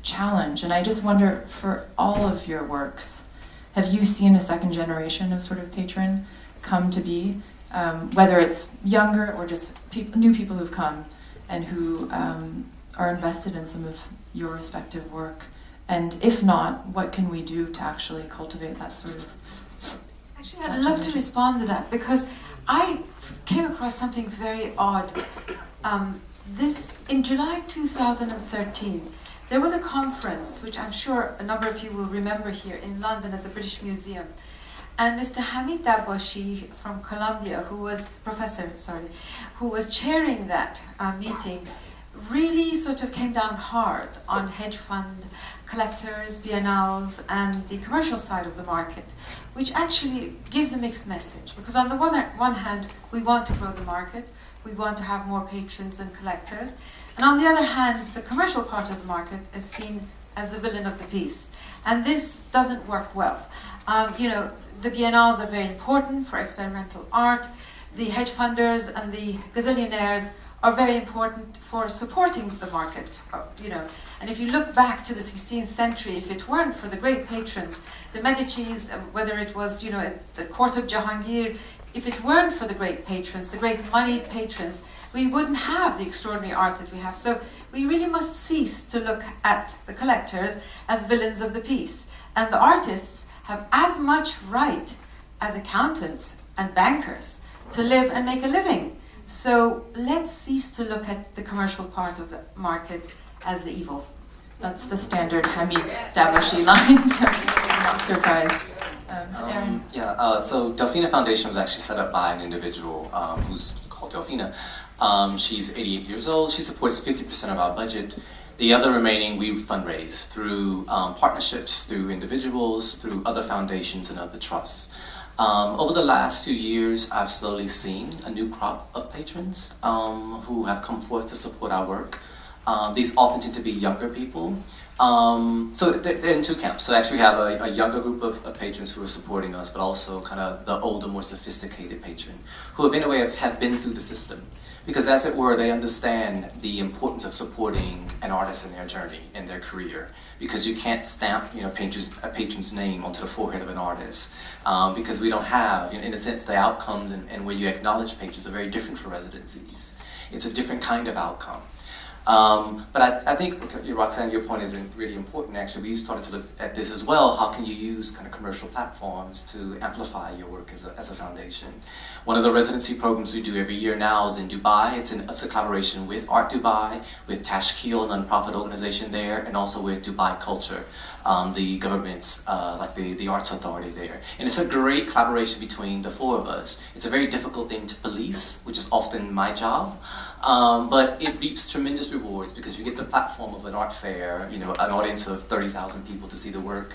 challenge. And I just wonder, for all of your works, have you seen a second generation of sort of patron come to be, whether it's younger or just new people who've come and who are invested in some of your respective work? And if not, what can we do to actually cultivate that sort of... Actually, I'd love to respond to that, because I came across something very odd. In July 2013, there was a conference, which I'm sure a number of you will remember here in London at the British Museum. And Mr. Hamid Dabashi from Columbia, who was chairing that meeting, really sort of came down hard on hedge fund collectors, biennales, and the commercial side of the market, which actually gives a mixed message. Because on the one hand, we want to grow the market, we want to have more patrons and collectors, and on the other hand, the commercial part of the market is seen as the villain of the piece. And this doesn't work well. You know, the biennales are very important for experimental art. The hedge funders and the gazillionaires are very important for supporting the market. You know, and if you look back to the 16th century, if it weren't for the great patrons, the Medicis, whether it was, you know, at the court of Jahangir, if it weren't for the great patrons, the great moneyed patrons, we wouldn't have the extraordinary art that we have. So we really must cease to look at the collectors as villains of the piece. And the artists have as much right as accountants and bankers to live and make a living. So let's cease to look at the commercial part of the market as the evil. That's the standard Hamid Dabashi line, so I'm not surprised. So Delphina Foundation was actually set up by an individual who's called Delphina. She's 88 years old. She supports 50% of our budget. The other remaining we fundraise through partnerships, through individuals, through other foundations and other trusts. Over the last few years, I've slowly seen a new crop of patrons who have come forth to support our work. These often tend to be younger people. So they're in two camps. So actually we have a younger group of patrons who are supporting us, but also kind of the older, more sophisticated patron, who have in a way have been through the system. because as it were, they understand the importance of supporting an artist in their journey, in their career, because you can't stamp, a patron's name onto the forehead of an artist, because we don't have, in a sense, the outcomes and where you acknowledge patrons are very different for residencies. It's a different kind of outcome. But I think, Roxanne, your point is really important. Actually, we started to look at this as well. How can you use kind of commercial platforms to amplify your work as a foundation? One of the residency programs we do every year now is in Dubai. It's a collaboration with Art Dubai, with Tashkil, a nonprofit organization there, and also with Dubai Culture, the government's, like the arts authority there. And it's a great collaboration between the four of us. It's a very difficult thing to police, which is often my job. But it reaps tremendous rewards because you get the platform of an art fair, an audience of 30,000 people to see the work.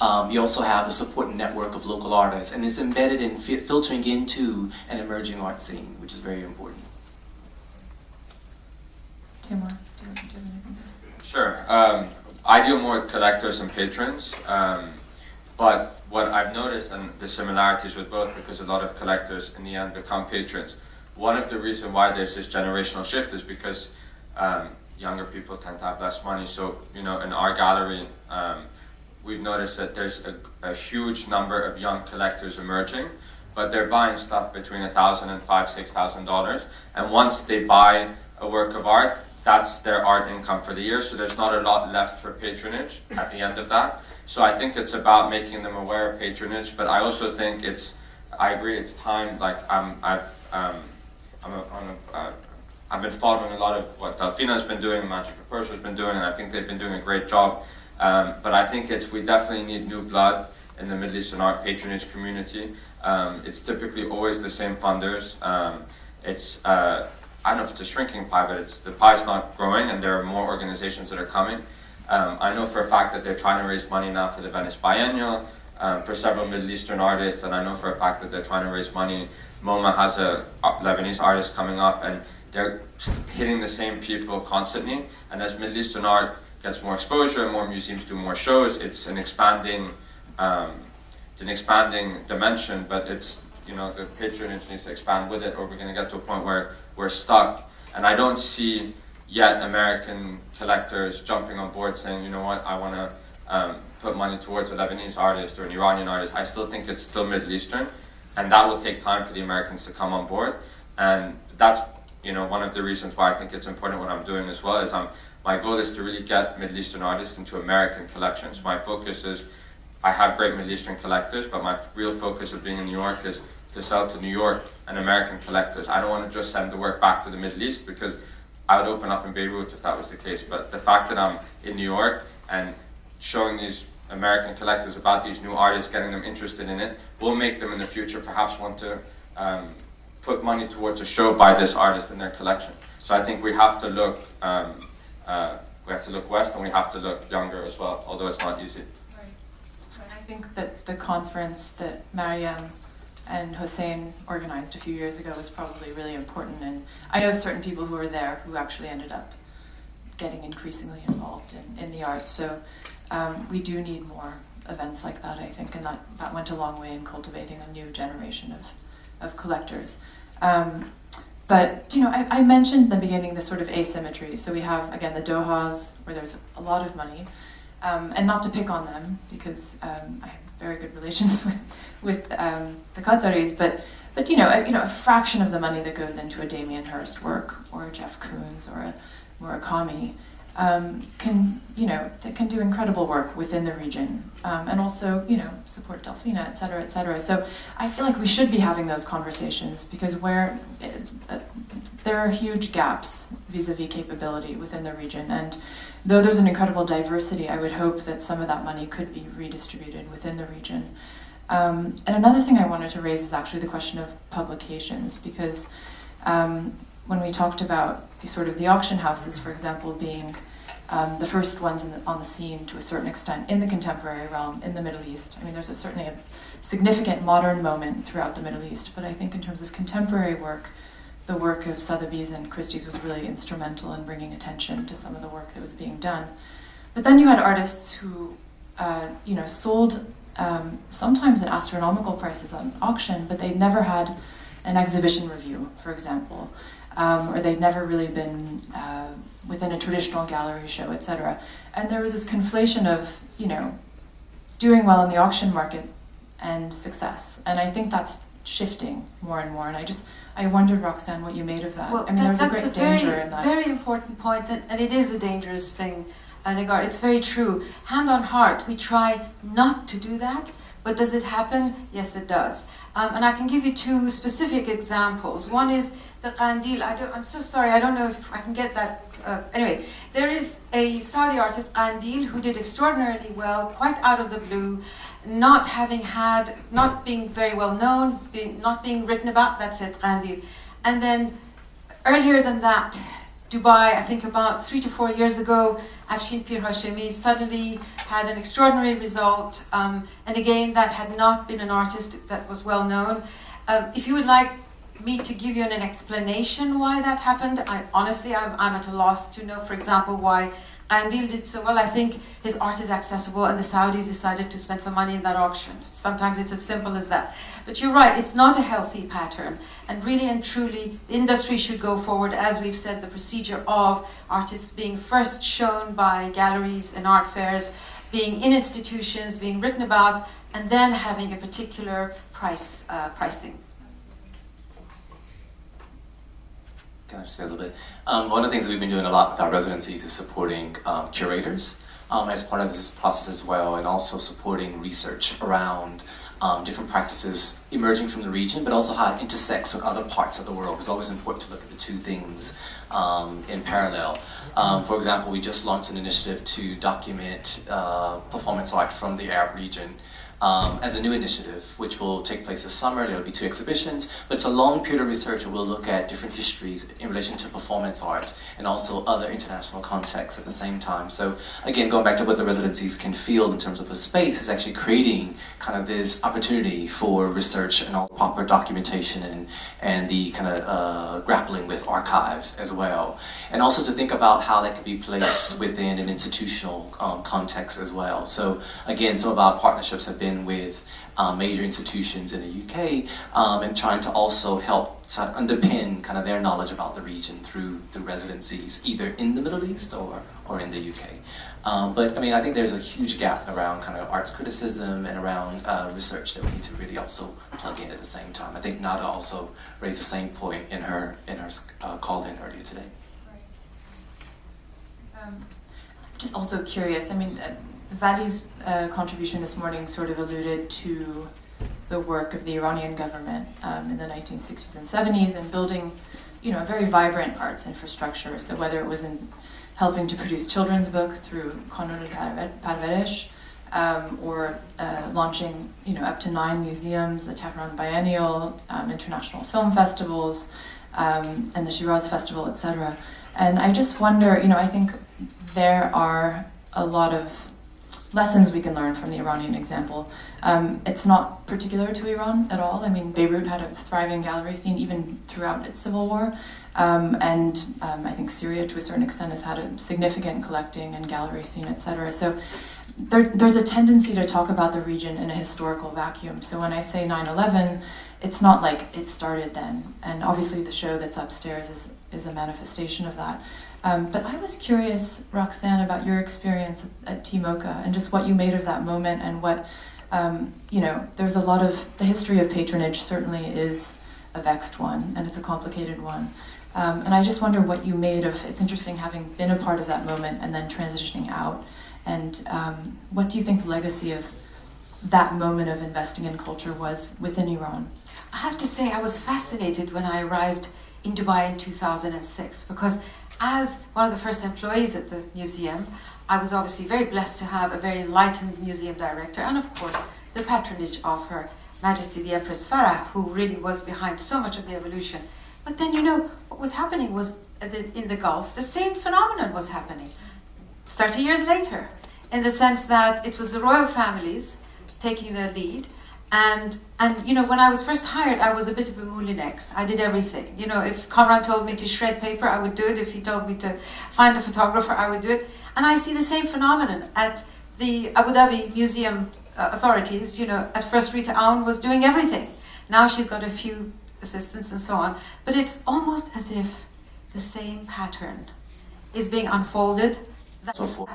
You also have the support network of local artists, and it's embedded in filtering into an emerging art scene, which is very important. Taymour, do you have anything to say? Sure. I deal more with collectors and patrons, but what I've noticed, and the similarities with both, because a lot of collectors in the end become patrons. One of the reasons why there's this generational shift is because younger people tend to have less money. So, in our gallery, we've noticed that there's a huge number of young collectors emerging, but they're buying stuff between $1,000 and $5,000–6,000. And once they buy a work of art, that's their art income for the year. So there's not a lot left for patronage at the end of that. So I think it's about making them aware of patronage, but I also think I agree, it's time. Like I've been following a lot of what Delphina has been doing, Magic of Persia has been doing, and I think they've been doing a great job. But I think we definitely need new blood in the Middle Eastern art patronage community. It's typically always the same funders. I don't know if it's a shrinking pie, but the pie's not growing, and there are more organizations that are coming. I know for a fact that they're trying to raise money now for the Venice Biennial, for several Middle Eastern artists, and I know for a fact that they're trying to raise money. MoMA has a Lebanese artist coming up, and they're hitting the same people constantly. And as Middle Eastern art gets more exposure and more museums do more shows, it's an expanding dimension, but the patronage needs to expand with it, or we're going to get to a point where we're stuck. And I don't see yet American collectors jumping on board saying, you know what, I want to put money towards a Lebanese artist or an Iranian artist. I still think it's still Middle Eastern, and that will take time for the Americans to come on board. And that's one of the reasons why I think it's important what I'm doing as well, is my goal is to really get Middle Eastern artists into American collections. My focus is, I have great Middle Eastern collectors, but my real focus of being in New York is to sell to New York and American collectors. I don't want to just send the work back to the Middle East, because I would open up in Beirut if that was the case. But the fact that I'm in New York and showing these American collectors about these new artists, getting them interested in it, will make them in the future perhaps want to put money towards a show by this artist in their collection. So I think we have to look west, and we have to look younger as well, although it's not easy. Right. I think that the conference that Mariam and Hossein organized a few years ago was probably really important, and I know certain people who were there who actually ended up getting increasingly involved in the arts. So we do need more events like that, I think, and that went a long way in cultivating a new generation of collectors. But I mentioned in the beginning the sort of asymmetry. So we have, again, the Dohas, where there's a lot of money, and not to pick on them, because I have very good relations with the Qataris, but a fraction of the money that goes into a Damien Hirst work, or a Jeff Koons, or a Murakami, can do incredible work within the region, and also support Delfina, et cetera, et cetera. So I feel like we should be having those conversations, because there are huge gaps vis-a-vis capability within the region, and though there's an incredible diversity, I would hope that some of that money could be redistributed within the region. And another thing I wanted to raise is actually the question of publications, because when we talked about sort of the auction houses, for example, being the first ones on the scene to a certain extent in the contemporary realm in the Middle East. I mean, there's certainly a significant modern moment throughout the Middle East, but I think in terms of contemporary work, the work of Sotheby's and Christie's was really instrumental in bringing attention to some of the work that was being done. But then you had artists who, sold sometimes at astronomical prices on auction, but they never had an exhibition review, for example. or they'd never really been within a traditional gallery show, etc. And there was this conflation of, you know, doing well in the auction market and success. And I think that's shifting more and more. And I wondered, Roxanne, what you made of that. Well, I mean, there was a great danger in that. Very important point, and it is a dangerous thing, Negar. It's very true. Hand on heart, we try not to do that, but does it happen? Yes, it does. And I can give you two specific examples. One is the Qandil. I'm so sorry, I don't know if I can get that. Anyway, there is a Saudi artist, Qandil, who did extraordinarily well, quite out of the blue, not being very well known, not being written about. That's it, Qandil. And then earlier than that, Dubai, I think about 3 to 4 years ago, Afshin Pir Hashemi suddenly had an extraordinary result. And again, that had not been an artist that was well known. If you would like me to give you an explanation why that happened, honestly, I'm at a loss to know, for example, why Qandil did so well. I think his art is accessible and the Saudis decided to spend some money in that auction. Sometimes it's as simple as that. But you're right, it's not a healthy pattern. And really and truly, the industry should go forward, as we've said, the procedure of artists being first shown by galleries and art fairs, being in institutions, being written about, and then having a particular pricing. Can I just say a little bit? One of the things that we've been doing a lot with our residencies is supporting curators as part of this process as well, and also supporting research around different practices emerging from the region, but also how it intersects with other parts of the world. It's always important to look at the two things in parallel. For example, we just launched an initiative to document performance art from the Arab region as a new initiative, which will take place this summer. There will be 2 exhibitions, but it's a long period of research and we'll look at different histories in relation to performance art and also other international contexts at the same time. So again, going back to what the residencies can feel in terms of a space, is actually creating kind of this opportunity for research and all proper documentation and the kind of grappling with archives as well. And also to think about how that can be placed within an institutional context as well. So again, some of our partnerships have been with major institutions in the UK and trying to also help to underpin kind of their knowledge about the region through the residencies, either in the Middle East or in the UK. But I mean, I think there's a huge gap around kind of arts criticism and around research that we need to really also plug in at the same time. I think Nada also raised the same point in her call-in earlier today. Just also curious, I mean, Vadi's contribution this morning sort of alluded to the work of the Iranian government in the 1960s and 70s and building, you know, a very vibrant arts infrastructure. So whether it was in helping to produce children's book through Kanun Parverish, or launching, you know, up to 9 museums, the Tehran Biennial, international film festivals, and the Shiraz Festival, etc. And I just wonder, you know, I think there are a lot of lessons we can learn from the Iranian example. It's not particular to Iran at all. I mean, Beirut had a thriving gallery scene even throughout its civil war. And I think Syria, to a certain extent, has had a significant collecting and gallery scene, etc. So there's a tendency to talk about the region in a historical vacuum. So when I say 9/11, it's not like it started then. And obviously the show that's upstairs is a manifestation of that. But I was curious, Roxanne, about your experience at TMOCA and just what you made of that moment and what, you know, there's a lot of, the history of patronage certainly is a vexed one and it's a complicated one. And I just wonder what you made of, it's interesting having been a part of that moment and then transitioning out. And what do you think the legacy of that moment of investing in culture was within Iran? I have to say I was fascinated when I arrived in Dubai in 2006 because as one of the first employees at the museum, I was obviously very blessed to have a very enlightened museum director and of course the patronage of Her Majesty the Empress Farah, who really was behind so much of the evolution. But then, you know, what was happening was in the Gulf, the same phenomenon was happening 30 years later, in the sense that it was the royal families taking the lead. And you know, when I was first hired, I was a bit of a moulinex. I did everything. You know, if Conrad told me to shred paper, I would do it. If he told me to find a photographer, I would do it. And I see the same phenomenon at the Abu Dhabi Museum authorities. You know, at first Rita Aoun was doing everything. Now she's got a few assistants and so on. But it's almost as if the same pattern is being unfolded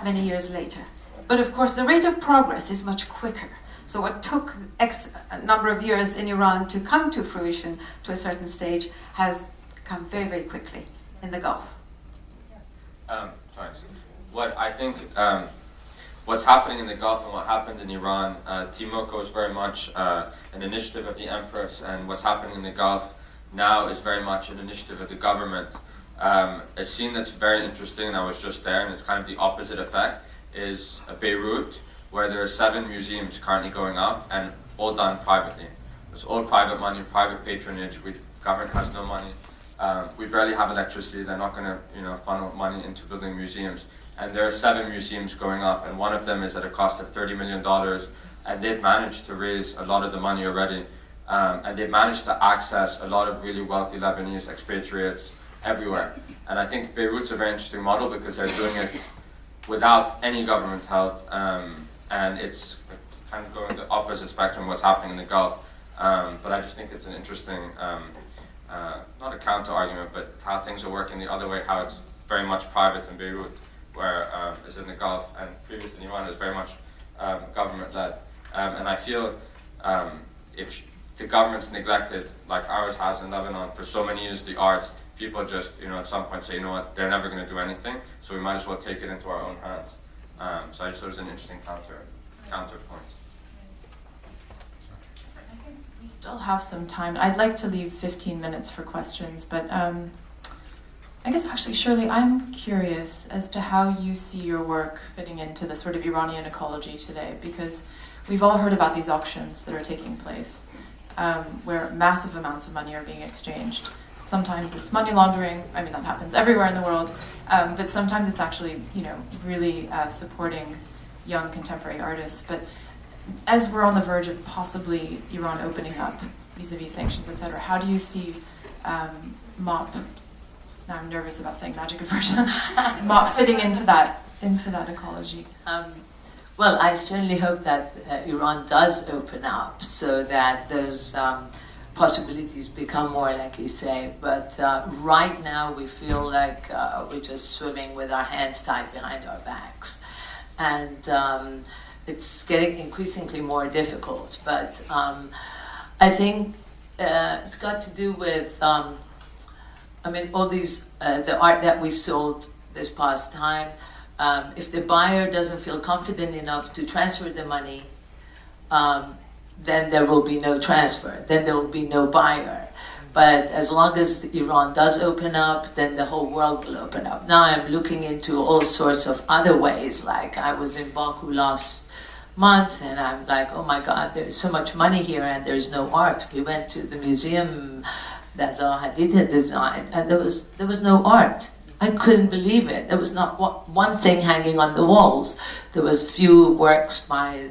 many years later. But of course, the rate of progress is much quicker. So what took X number of years in Iran to come to fruition to a certain stage has come very, very quickly in the Gulf. What I think, what's happening in the Gulf and what happened in Iran, Taymour was very much an initiative of the Empress, and what's happening in the Gulf now is very much an initiative of the government. A scene that's very interesting, and I was just there, and it's kind of the opposite effect, is Beirut, where there are 7 museums currently going up, and all done privately. It's all private money, private patronage. Government has no money. We barely have electricity. They're not going to, funnel money into building museums. And there are 7 museums going up, and one of them is at a cost of $30 million, and they've managed to raise a lot of the money already. And they've managed to access a lot of really wealthy Lebanese expatriates everywhere. And I think Beirut's a very interesting model because they're doing it without any government help, and it's kind of going the opposite spectrum of what's happening in the Gulf. But I just think it's an interesting, not a counter-argument, but how things are working the other way, how it's very much private in Beirut, where it's in the Gulf, and previously in Iran it was very much government-led. And I feel if the government's neglected, like ours has in Lebanon, for so many years, the arts, people just, at some point say, you know what, they're never going to do anything, so we might as well take it into our own hands. So I just thought it was an interesting counterpoint. I think we still have some time. I'd like to leave 15 minutes for questions, but I guess actually, Shirley, I'm curious as to how you see your work fitting into the sort of Iranian ecology today, because we've all heard about these auctions that are taking place, where massive amounts of money are being exchanged. Sometimes it's money laundering. I mean, that happens everywhere in the world. But sometimes it's actually, really supporting young contemporary artists. But as we're on the verge of possibly Iran opening up vis-a-vis sanctions, etc., how do you see MOP? Now I'm nervous about saying Magic of Persia. MOP fitting into that ecology. Well, I certainly hope that Iran does open up so that those possibilities become more, like you say. But right now we feel like we're just swimming with our hands tied behind our backs. And it's getting increasingly more difficult. But I think it's got to do with, all these, the art that we sold this past time. If the buyer doesn't feel confident enough to transfer the money, then there will be no transfer, then there will be no buyer. But as long as Iran does open up, then the whole world will open up. Now I'm looking into all sorts of other ways, like I was in Baku last month and I'm like, oh my God, there's so much money here and there's no art. We went to the museum that Zaha Hadid had designed and there was no art. I couldn't believe it. There was not one thing hanging on the walls. There was few works by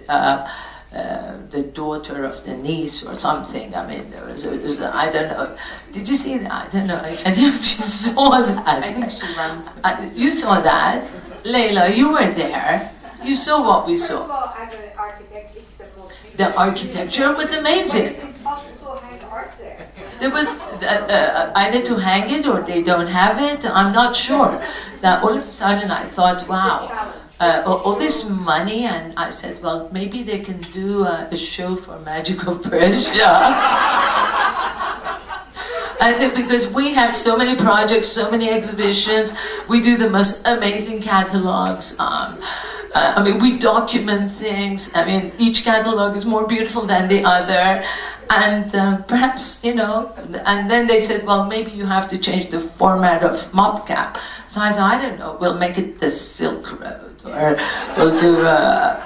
the daughter of the niece or something. I mean, there was I don't know. Did you see that? I don't know if any of you saw that. I think she runs. You saw that. Leila, you were there. You saw what we saw. First of all, as an architect, it's the most beautiful. The architecture was amazing. It's impossible to hang art there. There was either to hang it or they don't have it. I'm not sure. That all of a sudden I thought, wow. All this money, and I said, well, maybe they can do a show for Magic of Persia. I said, because we have so many projects, so many exhibitions, we do the most amazing catalogs. We document things. Each catalog is more beautiful than the other. And perhaps, and then they said, well, maybe you have to change the format of MOPCAP. So I said, I don't know, we'll make it the Silk Road. Or we'll do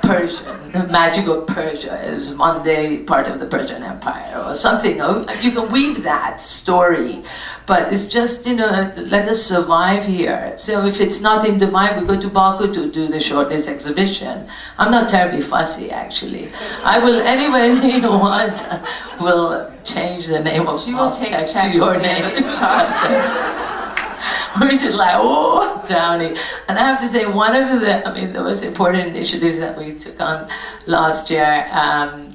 Persian. The Magic of Persia is one day part of the Persian Empire or something. You can weave that story, but it's just, let us survive here. So if it's not in Dubai, we go to Baku to do the shortlist exhibition. I'm not terribly fussy, actually. I will, anyone who wants, will change the name of She will take to your name. we're just like, oh, drowning. And I have to say, one of the most important initiatives that we took on last year,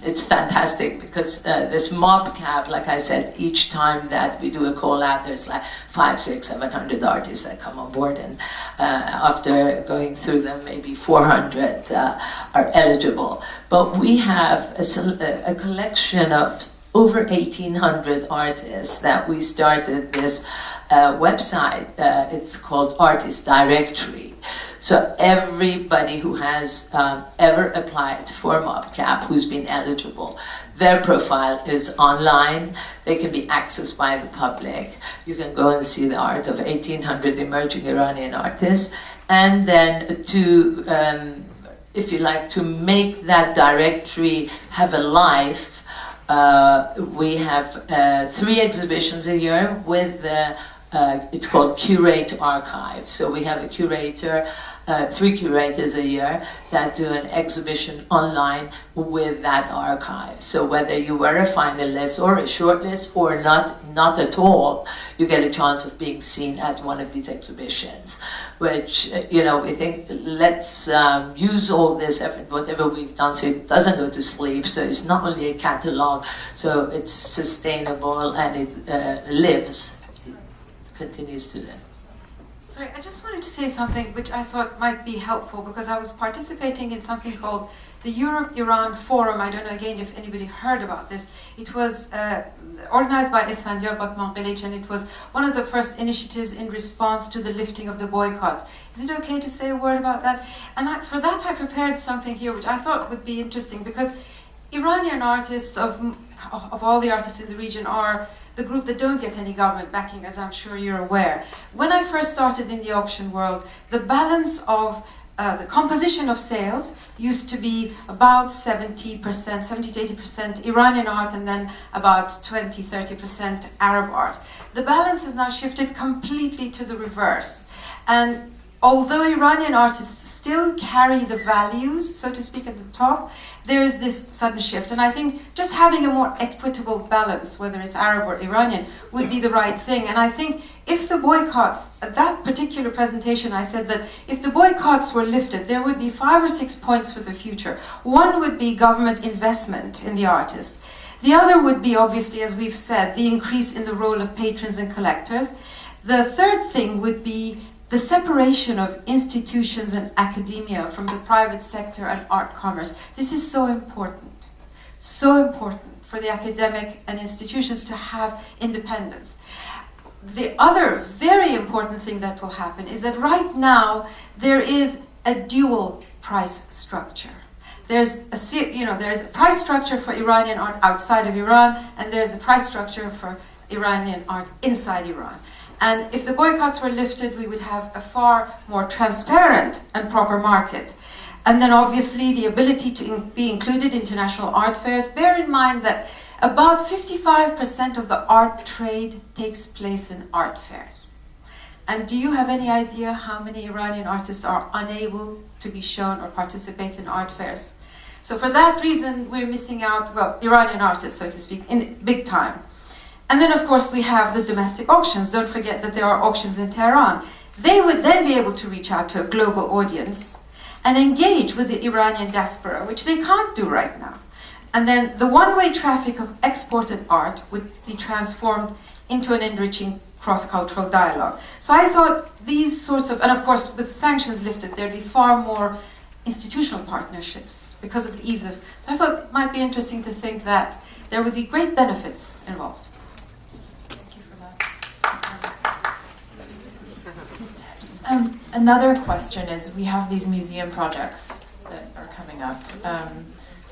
it's fantastic because this mob cap, like I said, each time that we do a call out, there's like 500, 600, 700 artists that come on board, and after going through them, maybe 400 are eligible. But we have a collection of over 1,800 artists that we started this website. It's called Artist Directory. So everybody who has ever applied for MobCap, who's been eligible, their profile is online. They can be accessed by the public. You can go and see the art of 1,800 emerging Iranian artists. And then to, if you like, to make that directory have a life, we have 3 exhibitions a year with it's called Curate Archive. So we have a curator, 3 curators a year that do an exhibition online with that archive. So whether you were a finalist or a shortlist or not at all, you get a chance of being seen at one of these exhibitions, which, you know, we think, let's use all this effort, whatever we've done, so it doesn't go to sleep. So it's not only a catalog, so it's sustainable and it lives, it continues to live. Sorry, I just wanted to say something which I thought might be helpful, because I was participating in something called the Europe-Iran Forum. I don't know, again, if anybody heard about this. It was organized by Esfandiar Batman Qilic, and it was one of the first initiatives in response to the lifting of the boycotts. Is it okay to say a word about that? And for that, I prepared something here which I thought would be interesting, because Iranian artists, of all the artists in the region, are the group that don't get any government backing, as I'm sure you're aware. When I first started in the auction world, the balance of the composition of sales used to be about 70% to 80% Iranian art, and then about 20-30% Arab art. The balance has now shifted completely to the reverse. And although Iranian artists still carry the values, so to speak, at the top, there is this sudden shift. And I think just having a more equitable balance, whether it's Arab or Iranian, would be the right thing. And I think if the boycotts, at that particular presentation, I said that if the boycotts were lifted, there would be 5 or 6 points for the future. One would be government investment in the artist. The other would be, obviously, as we've said, the increase in the role of patrons and collectors. The third thing would be the separation of institutions and academia from the private sector and art commerce. This is so important for the academic and institutions to have independence. The other very important thing that will happen is that right now there is a dual price structure. There's a price structure for Iranian art outside of Iran, and there's a price structure for Iranian art inside Iran. And if the boycotts were lifted, we would have a far more transparent and proper market. And then obviously the ability to be included in international art fairs. Bear in mind that about 55% of the art trade takes place in art fairs. And do you have any idea how many Iranian artists are unable to be shown or participate in art fairs? So for that reason, we're missing out, well, Iranian artists, so to speak, in big time. And then, of course, we have the domestic auctions. Don't forget that there are auctions in Tehran. They would then be able to reach out to a global audience and engage with the Iranian diaspora, which they can't do right now. And then the one-way traffic of exported art would be transformed into an enriching cross-cultural dialogue. So I thought these sorts of, and of course, with sanctions lifted, there'd be far more institutional partnerships because of the ease of, so I thought it might be interesting to think that there would be great benefits involved. Another question is, we have these museum projects that are coming up.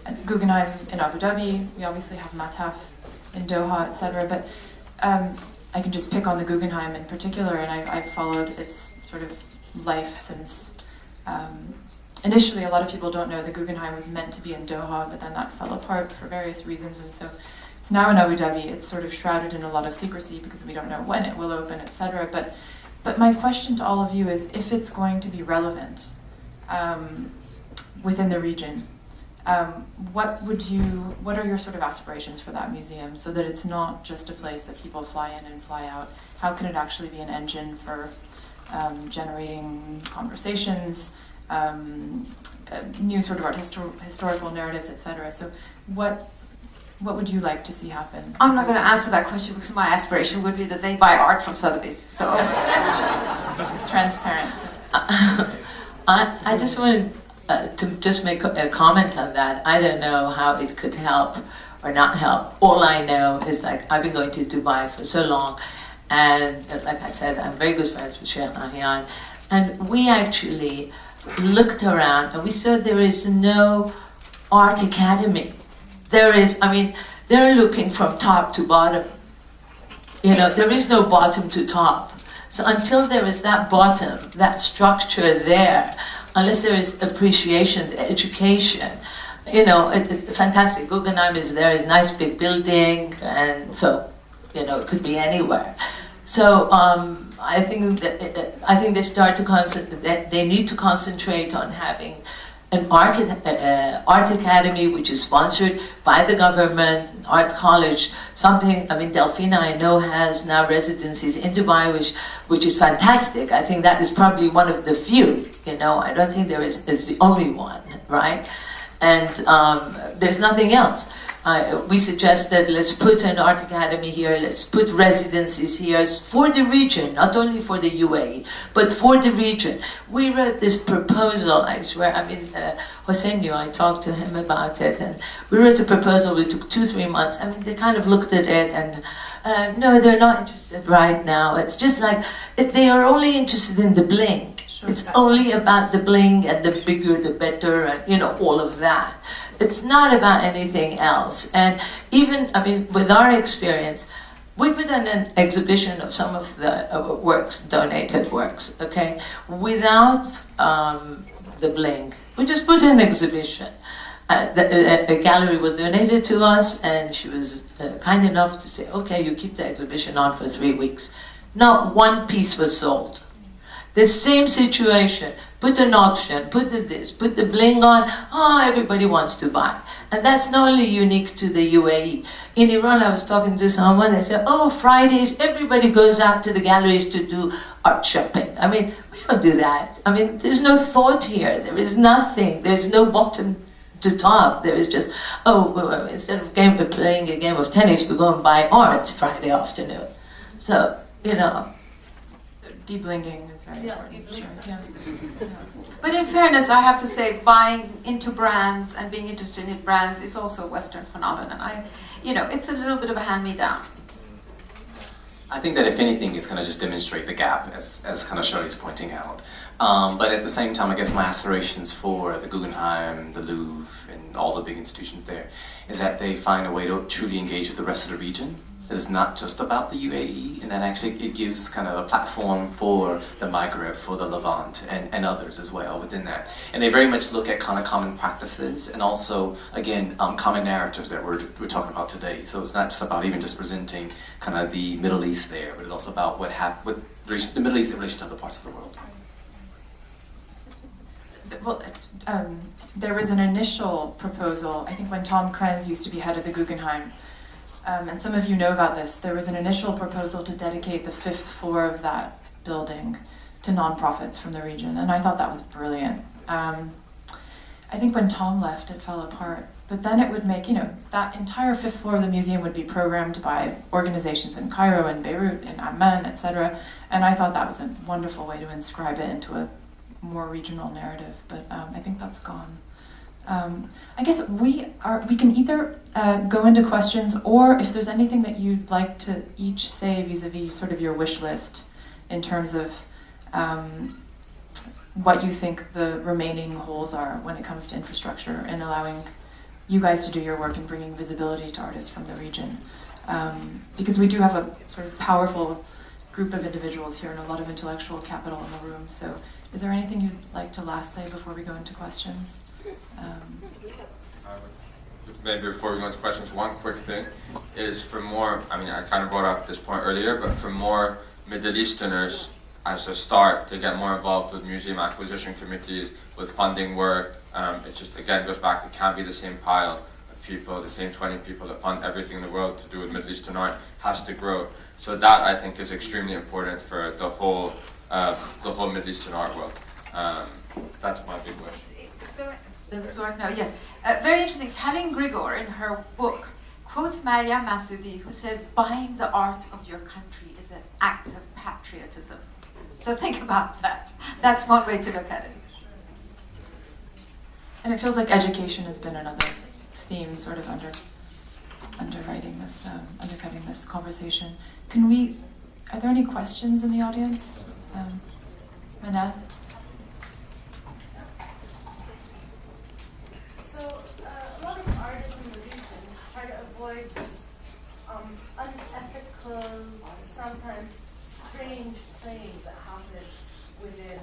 At Guggenheim in Abu Dhabi, we obviously have Mataf in Doha, etc. But I can just pick on the Guggenheim in particular, and I've followed its sort of life since. Initially, a lot of people don't know the Guggenheim was meant to be in Doha, but then that fell apart for various reasons, and so it's now in Abu Dhabi. It's sort of shrouded in a lot of secrecy because we don't know when it will open, etc. But my question to all of you is if it's going to be relevant within the region, What are your sort of aspirations for that museum, so that it's not just a place that people fly in and fly out? How can it actually be an engine for generating conversations, new sort of historical narratives, etc.? So what would you like to see happen? I'm not going to answer that question because my aspiration would be that they buy art from Sotheby's. So it's transparent. I just wanted to just make a comment on that. I don't know how it could help or not help. All I know is, like, I've been going to Dubai for so long, and like I said, I'm very good friends with Shirley, and we actually looked around and we saw there is no art academy. There is, I mean, they're looking from top to bottom. You know, there is no bottom to top. So until there is that bottom, that structure there, unless there is appreciation, education, you know, fantastic. Guggenheim is there, it's a nice big building, and so, you know, it could be anywhere. So I think that they start to they need to concentrate on having an art academy which is sponsored by the government, an art college, something. I mean, Delphina, I know, has now residencies in Dubai, which is fantastic. I think that is probably one of the few. You know, I don't think is the only one, right? And there's nothing else. We suggested, let's put an art academy here, let's put residencies here for the region, not only for the UAE, but for the region. We wrote this proposal, I swear, I mean, Hossein knew, I talked to him about it, and we wrote a proposal, it took 2-3 months. I mean, they kind of looked at it and, no, they're not interested right now. It's just like, they are only interested in the bling. Sure. It's only about the bling, and the bigger the better, and, you know, all of that. It's not about anything else. And even, I mean, with our experience, we put on an exhibition of some of the works, donated works, okay? Without the bling. We just put an exhibition. A gallery was donated to us, and she was kind enough to say, okay, you keep the exhibition on for 3 weeks. Not one piece was sold. The same situation. Put an auction, put this, put the bling on, oh, everybody wants to buy. And that's not only unique to the UAE. In Iran, I was talking to someone, they said, oh, Fridays, everybody goes out to the galleries to do art shopping. I mean, we don't do that. I mean, there's no thought here. There is nothing. There's no bottom to top. There is just, oh, well, instead of playing a game of tennis, we go and buy art Friday afternoon. So, you know. De-blinging is very important. Sure. Yeah. But in fairness, I have to say, buying into brands and being interested in brands is also a Western phenomenon. You know, it's a little bit of a hand-me-down. I think that if anything, it's going to just demonstrate the gap, as kind of Shirley's pointing out. But at the same time, I guess my aspirations for the Guggenheim, the Louvre, and all the big institutions there is that they find a way to truly engage with the rest of the region. It's not just about the UAE, and then actually it gives kind of a platform for the Maghreb, for the Levant, and others as well within that. And they very much look at kind of common practices, and also, again, common narratives that we're talking about today. So it's not just about even just presenting kind of the Middle East there, but it's also about what happened with the Middle East in relation to other parts of the world. Well, there was an initial proposal, I think when Tom Krenz used to be head of the Guggenheim, and some of you know about this, there was an initial proposal to dedicate the 5th floor of that building to nonprofits from the region, and I thought that was brilliant. I think when Tom left, it fell apart, but then it would make, you know, that entire 5th floor of the museum would be programmed by organizations in Cairo and Beirut and Amman, etc., and I thought that was a wonderful way to inscribe it into a more regional narrative, but I think that's gone. I guess we can either go into questions, or if there's anything that you'd like to each say vis-a-vis sort of your wish list in terms of what you think the remaining holes are when it comes to infrastructure and allowing you guys to do your work and bringing visibility to artists from the region. Because we do have a sort of powerful group of individuals here and a lot of intellectual capital in the room. So is there anything you'd like to last say before we go into questions? Maybe before we go into questions, one quick thing is for more, I mean, I kind of brought up this point earlier, but for more Middle Easterners as a start to get more involved with museum acquisition committees, with funding work. It just again goes back, it can't be the same pile of people, the same 20 people that fund everything in the world to do with Middle Eastern art, has to grow. So that I think is extremely important for the whole Middle Eastern art world. That's my big wish. So, does this work now? Yes. Very interesting. Talin Grigor in her book quotes Maryam Masudi, who says, buying the art of your country is an act of patriotism. So think about that. That's one way to look at it. And it feels like education has been another theme sort of undercutting this conversation. Are there any questions in the audience? Manal? So a lot of artists in the region try to avoid this unethical, sometimes strange claims that happen within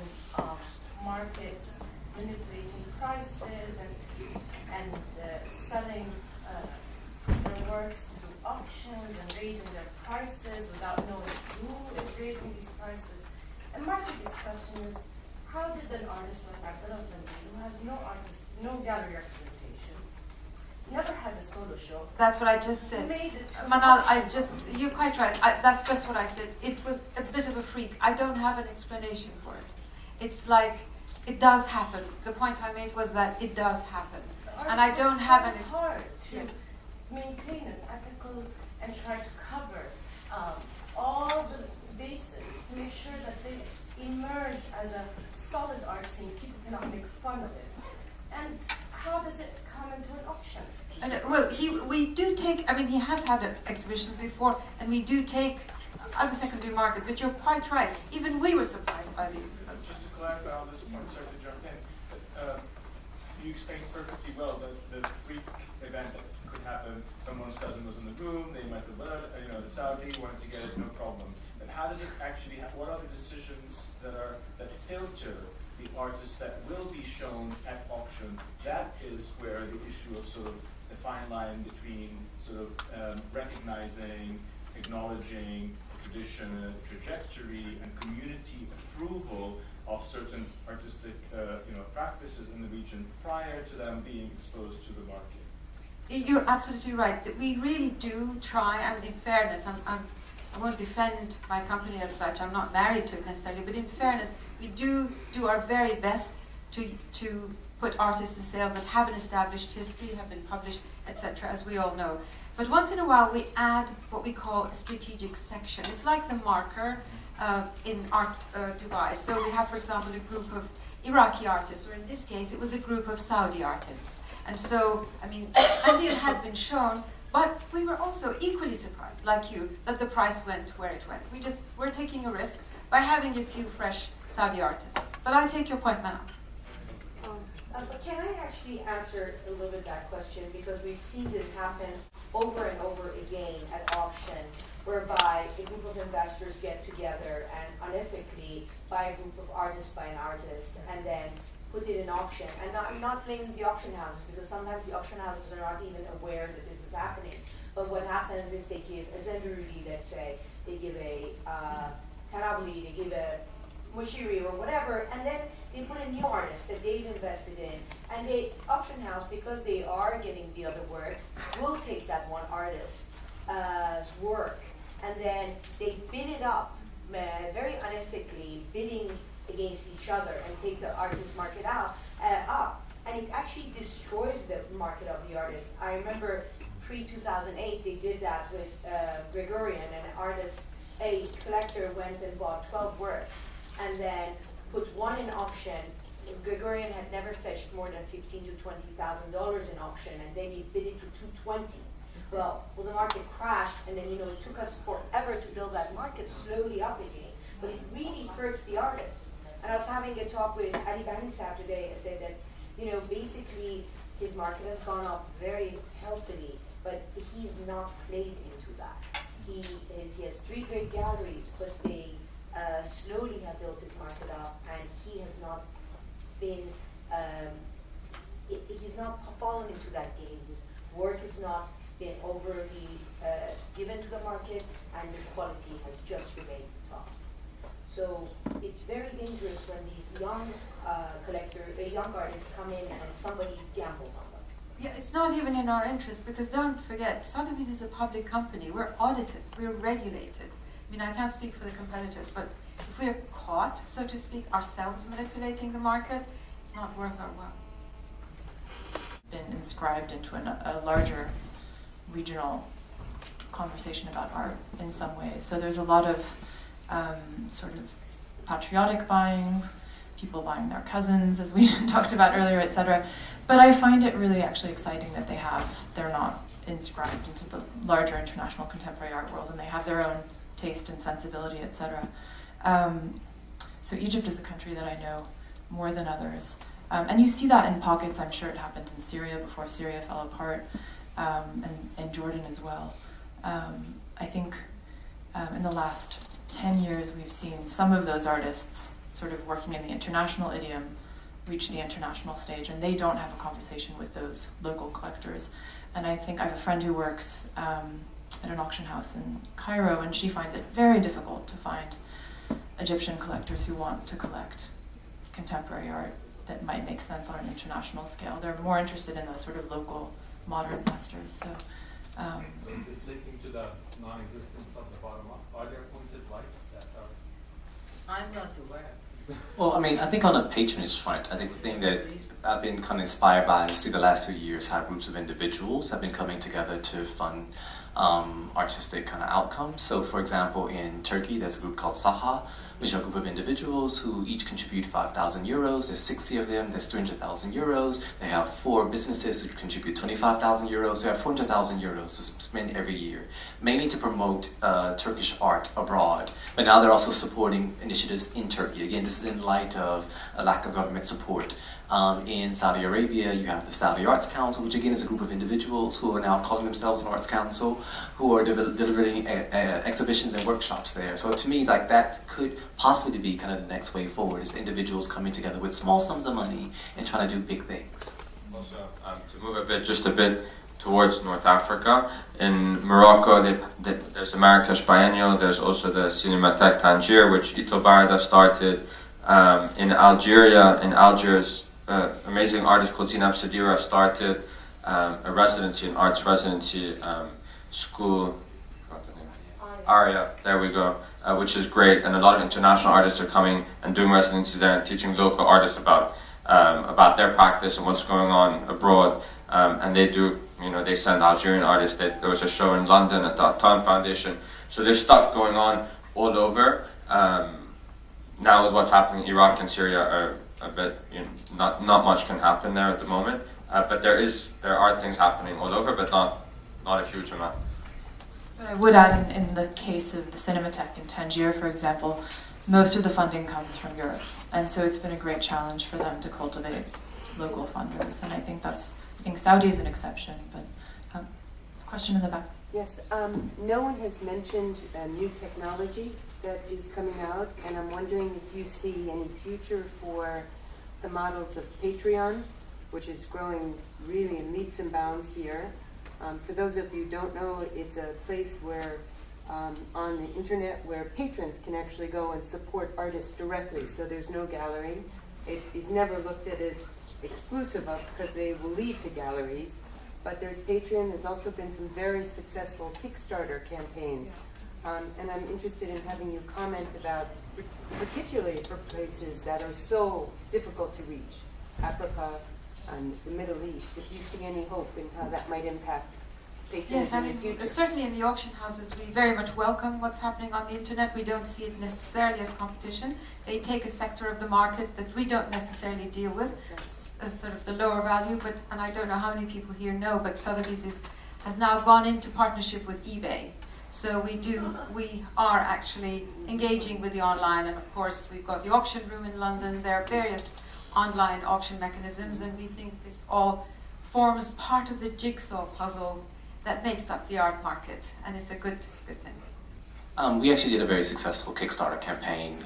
markets, manipulating prices and selling their works through auctions and raising their prices without knowing who is raising these prices. And my biggest question is, how did an artist like Abdullah who has no gallery representation, never had a solo show? That's what I just said. Made it to Manal, auction. you're quite right. That's just what I said. It was a bit of a freak. I don't have an explanation for it. It's like, it does happen. The point I made was that it does happen. And I don't have an... It's hard to maintain an ethical and try to cover all the bases to make sure that they emerge as a solid art scene. People cannot make fun of it. And how does it come into an auction? Well, we do take, I mean, he has had exhibitions before, and we do take as a secondary market, but you're quite right. Even we were surprised by these. Just to clarify on this point, sorry to jump in, but, you explained perfectly well that the freak event that could happen, someone's cousin was in the room, they met the Saudi, wanted to get it, no problem. But how does it actually, what are the decisions that filter the artists that will be shown at auction? That is where the issue of sort of the fine line between sort of recognizing, acknowledging tradition, trajectory, and community approval of certain artistic practices in the region prior to them being exposed to the market. You're absolutely right. That we really do try, I mean, in fairness, I won't defend my company as such, I'm not married to it necessarily, but in fairness, we do our very best to put artists in sale that have an established history, have been published, etc., as we all know. But once in a while, we add what we call a strategic section. It's like the marker in Art Dubai. So we have, for example, a group of Iraqi artists, or in this case, it was a group of Saudi artists. And so, I mean, and it had been shown, but we were also equally surprised, like you, that the price went where it went. We're taking a risk by having a few fresh Saudi artists. But I take your point, Manal. But can I actually answer a little bit that question, because we've seen this happen over and over again at auction, whereby a group of investors get together and unethically buy a group of artists by an artist and then put it in auction. And I'm not blaming the auction houses, because sometimes the auction houses are not even aware that this is happening. But what happens is they give a Zendurudi, let's say, they give a Tarabli, they give a Mushiri or whatever, and then they put a new artist that they've invested in, and the auction house, because they are getting the other works, will take that one artist's work, and then they bid it up, very unethically, bidding against each other, and take the artist's market up, and it actually destroys the market of the artist. I remember pre-2008, they did that with Gregorian, a collector went and bought 12 works, and then put one in auction. Gregorian had never fetched more than $15,000 to $20,000 in auction, and then he bid it to $220,000. Well, the market crashed, and then it took us forever to build that market slowly up again. But it really hurt the artists. And I was having a talk with Ali Banisab today. I said that basically his market has gone up very healthily, but he's not played into that. He has 3 great galleries, but they slowly have built his market up, and he has not been, he's not fallen into that game. His work has not been overly given to the market, and the quality has just remained tops. So it's very dangerous when these young young artists come in and somebody gambles on them. Yeah, it's not even in our interest, because don't forget, Sotheby's is a public company. We're audited, we're regulated. I mean, I can't speak for the competitors, but if we're caught, so to speak, ourselves manipulating the market, it's not worth our while. Been inscribed into a larger regional conversation about art in some ways. So there's a lot of sort of patriotic buying, people buying their cousins, as we talked about earlier, etc. But I find it really actually exciting that they're not inscribed into the larger international contemporary art world, and they have their own taste and sensibility, etc. So Egypt is a country that I know more than others. And you see that in pockets. I'm sure it happened in Syria before Syria fell apart, and Jordan as well. I think in the last 10 years we've seen some of those artists sort of working in the international idiom reach the international stage, and they don't have a conversation with those local collectors. And I think I have a friend who works at an auction house in Cairo, and she finds it very difficult to find Egyptian collectors who want to collect contemporary art that might make sense on an international scale. They're more interested in those sort of local modern investors. So, is this linking to the non-existence of the bottom up? Are there pointed lights that are? I'm not aware. Well, I mean, I think on a patronage front, I think the thing that I've been kind of inspired by is see the last 2 years how groups of individuals have been coming together to fund artistic kind of outcomes. So, for example, in Turkey, there's a group called Saha, which are a group of individuals who each contribute 5,000 euros. There's 60 of them. There's 300,000 euros. They have 4 businesses who contribute 25,000 euros. They have 400,000 euros to spend every year, mainly to promote Turkish art abroad. But now they're also supporting initiatives in Turkey. Again, this is in light of a lack of government support. In Saudi Arabia, you have the Saudi Arts Council, which again is a group of individuals who are now calling themselves an arts council, who are delivering exhibitions and workshops there. So to me, like that could possibly be kind of the next way forward, is individuals coming together with small sums of money and trying to do big things. Also, to move just a bit towards North Africa, in Morocco, there's the Marrakesh Biennial. There's also the Cinematheque Tangier, which Ito Barda started. In Algeria, in Algiers, amazing artist called Zinab Sadira started a residency, an arts residency school, Aria, there we go, which is great, and a lot of international artists are coming and doing residencies there and teaching local artists about their practice and what's going on abroad, and they do, they send Algerian artists. There was a show in London at the Delphina Foundation, so there's stuff going on all over. Now with what's happening in Iraq and Syria are a bit, not much can happen there at the moment. But there are things happening all over, but not a huge amount. But I would add, in the case of the Cinematheque in Tangier, for example, most of the funding comes from Europe, and so it's been a great challenge for them to cultivate local funders. And I think Saudi is an exception. But question in the back. Yes, no one has mentioned new technology that is coming out, and I'm wondering if you see any future for the models of Patreon, which is growing really in leaps and bounds here. For those of you who don't know, it's a place where on the internet where patrons can actually go and support artists directly, so there's no gallery. It is never looked at as exclusive of, because they will lead to galleries. But there's Patreon. There's also been some very successful Kickstarter campaigns. And I'm interested in having you comment about, particularly for places that are so difficult to reach, Africa and the Middle East, if you see any hope in how that might impact patrons in the future. Certainly in the auction houses, we very much welcome what's happening on the internet. We don't see it necessarily as competition. They take a sector of the market that we don't necessarily deal with, as sort of the lower value, and I don't know how many people here know, but Sotheby's has now gone into partnership with eBay. So we are actually engaging with the online, and of course we've got the auction room in London. There are various online auction mechanisms, and we think this all forms part of the jigsaw puzzle that makes up the art market, and it's a good thing. We actually did a very successful Kickstarter campaign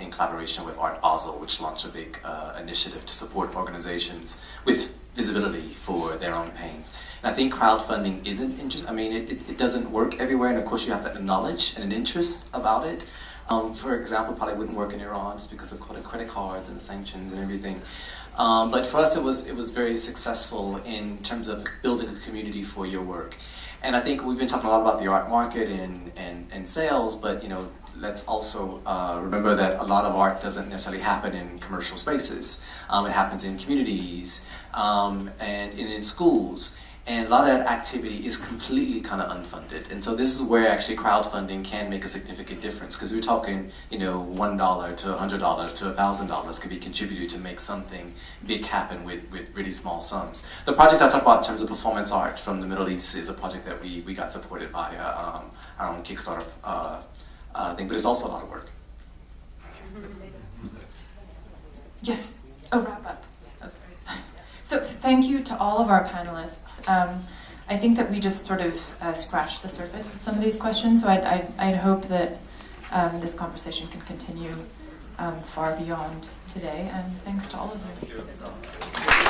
in collaboration with Art Basel, which launched a big initiative to support organizations with visibility for their own pains. And I think crowdfunding isn't interesting. I mean, it doesn't work everywhere, and of course you have to have knowledge and an interest about it. For example, probably wouldn't work in Iran just because of credit cards and the sanctions and everything. But for us, it was very successful in terms of building a community for your work. And I think we've been talking a lot about the art market and sales, but let's also remember that a lot of art doesn't necessarily happen in commercial spaces. It happens in communities and in schools. And a lot of that activity is completely kind of unfunded. And so this is where actually crowdfunding can make a significant difference, because we're talking, $1 to $100 to $1,000 can be contributed to make something big happen with really small sums. The project I talked about in terms of performance art from the Middle East is a project that we got supported via our own Kickstarter thing, but it's also a lot of work. Yes. Oh, wrap up. Oh, sorry. So thank you to all of our panelists. I think that we just sort of scratched the surface with some of these questions, so I'd hope that this conversation can continue far beyond today, and thanks to all of you. Thank you.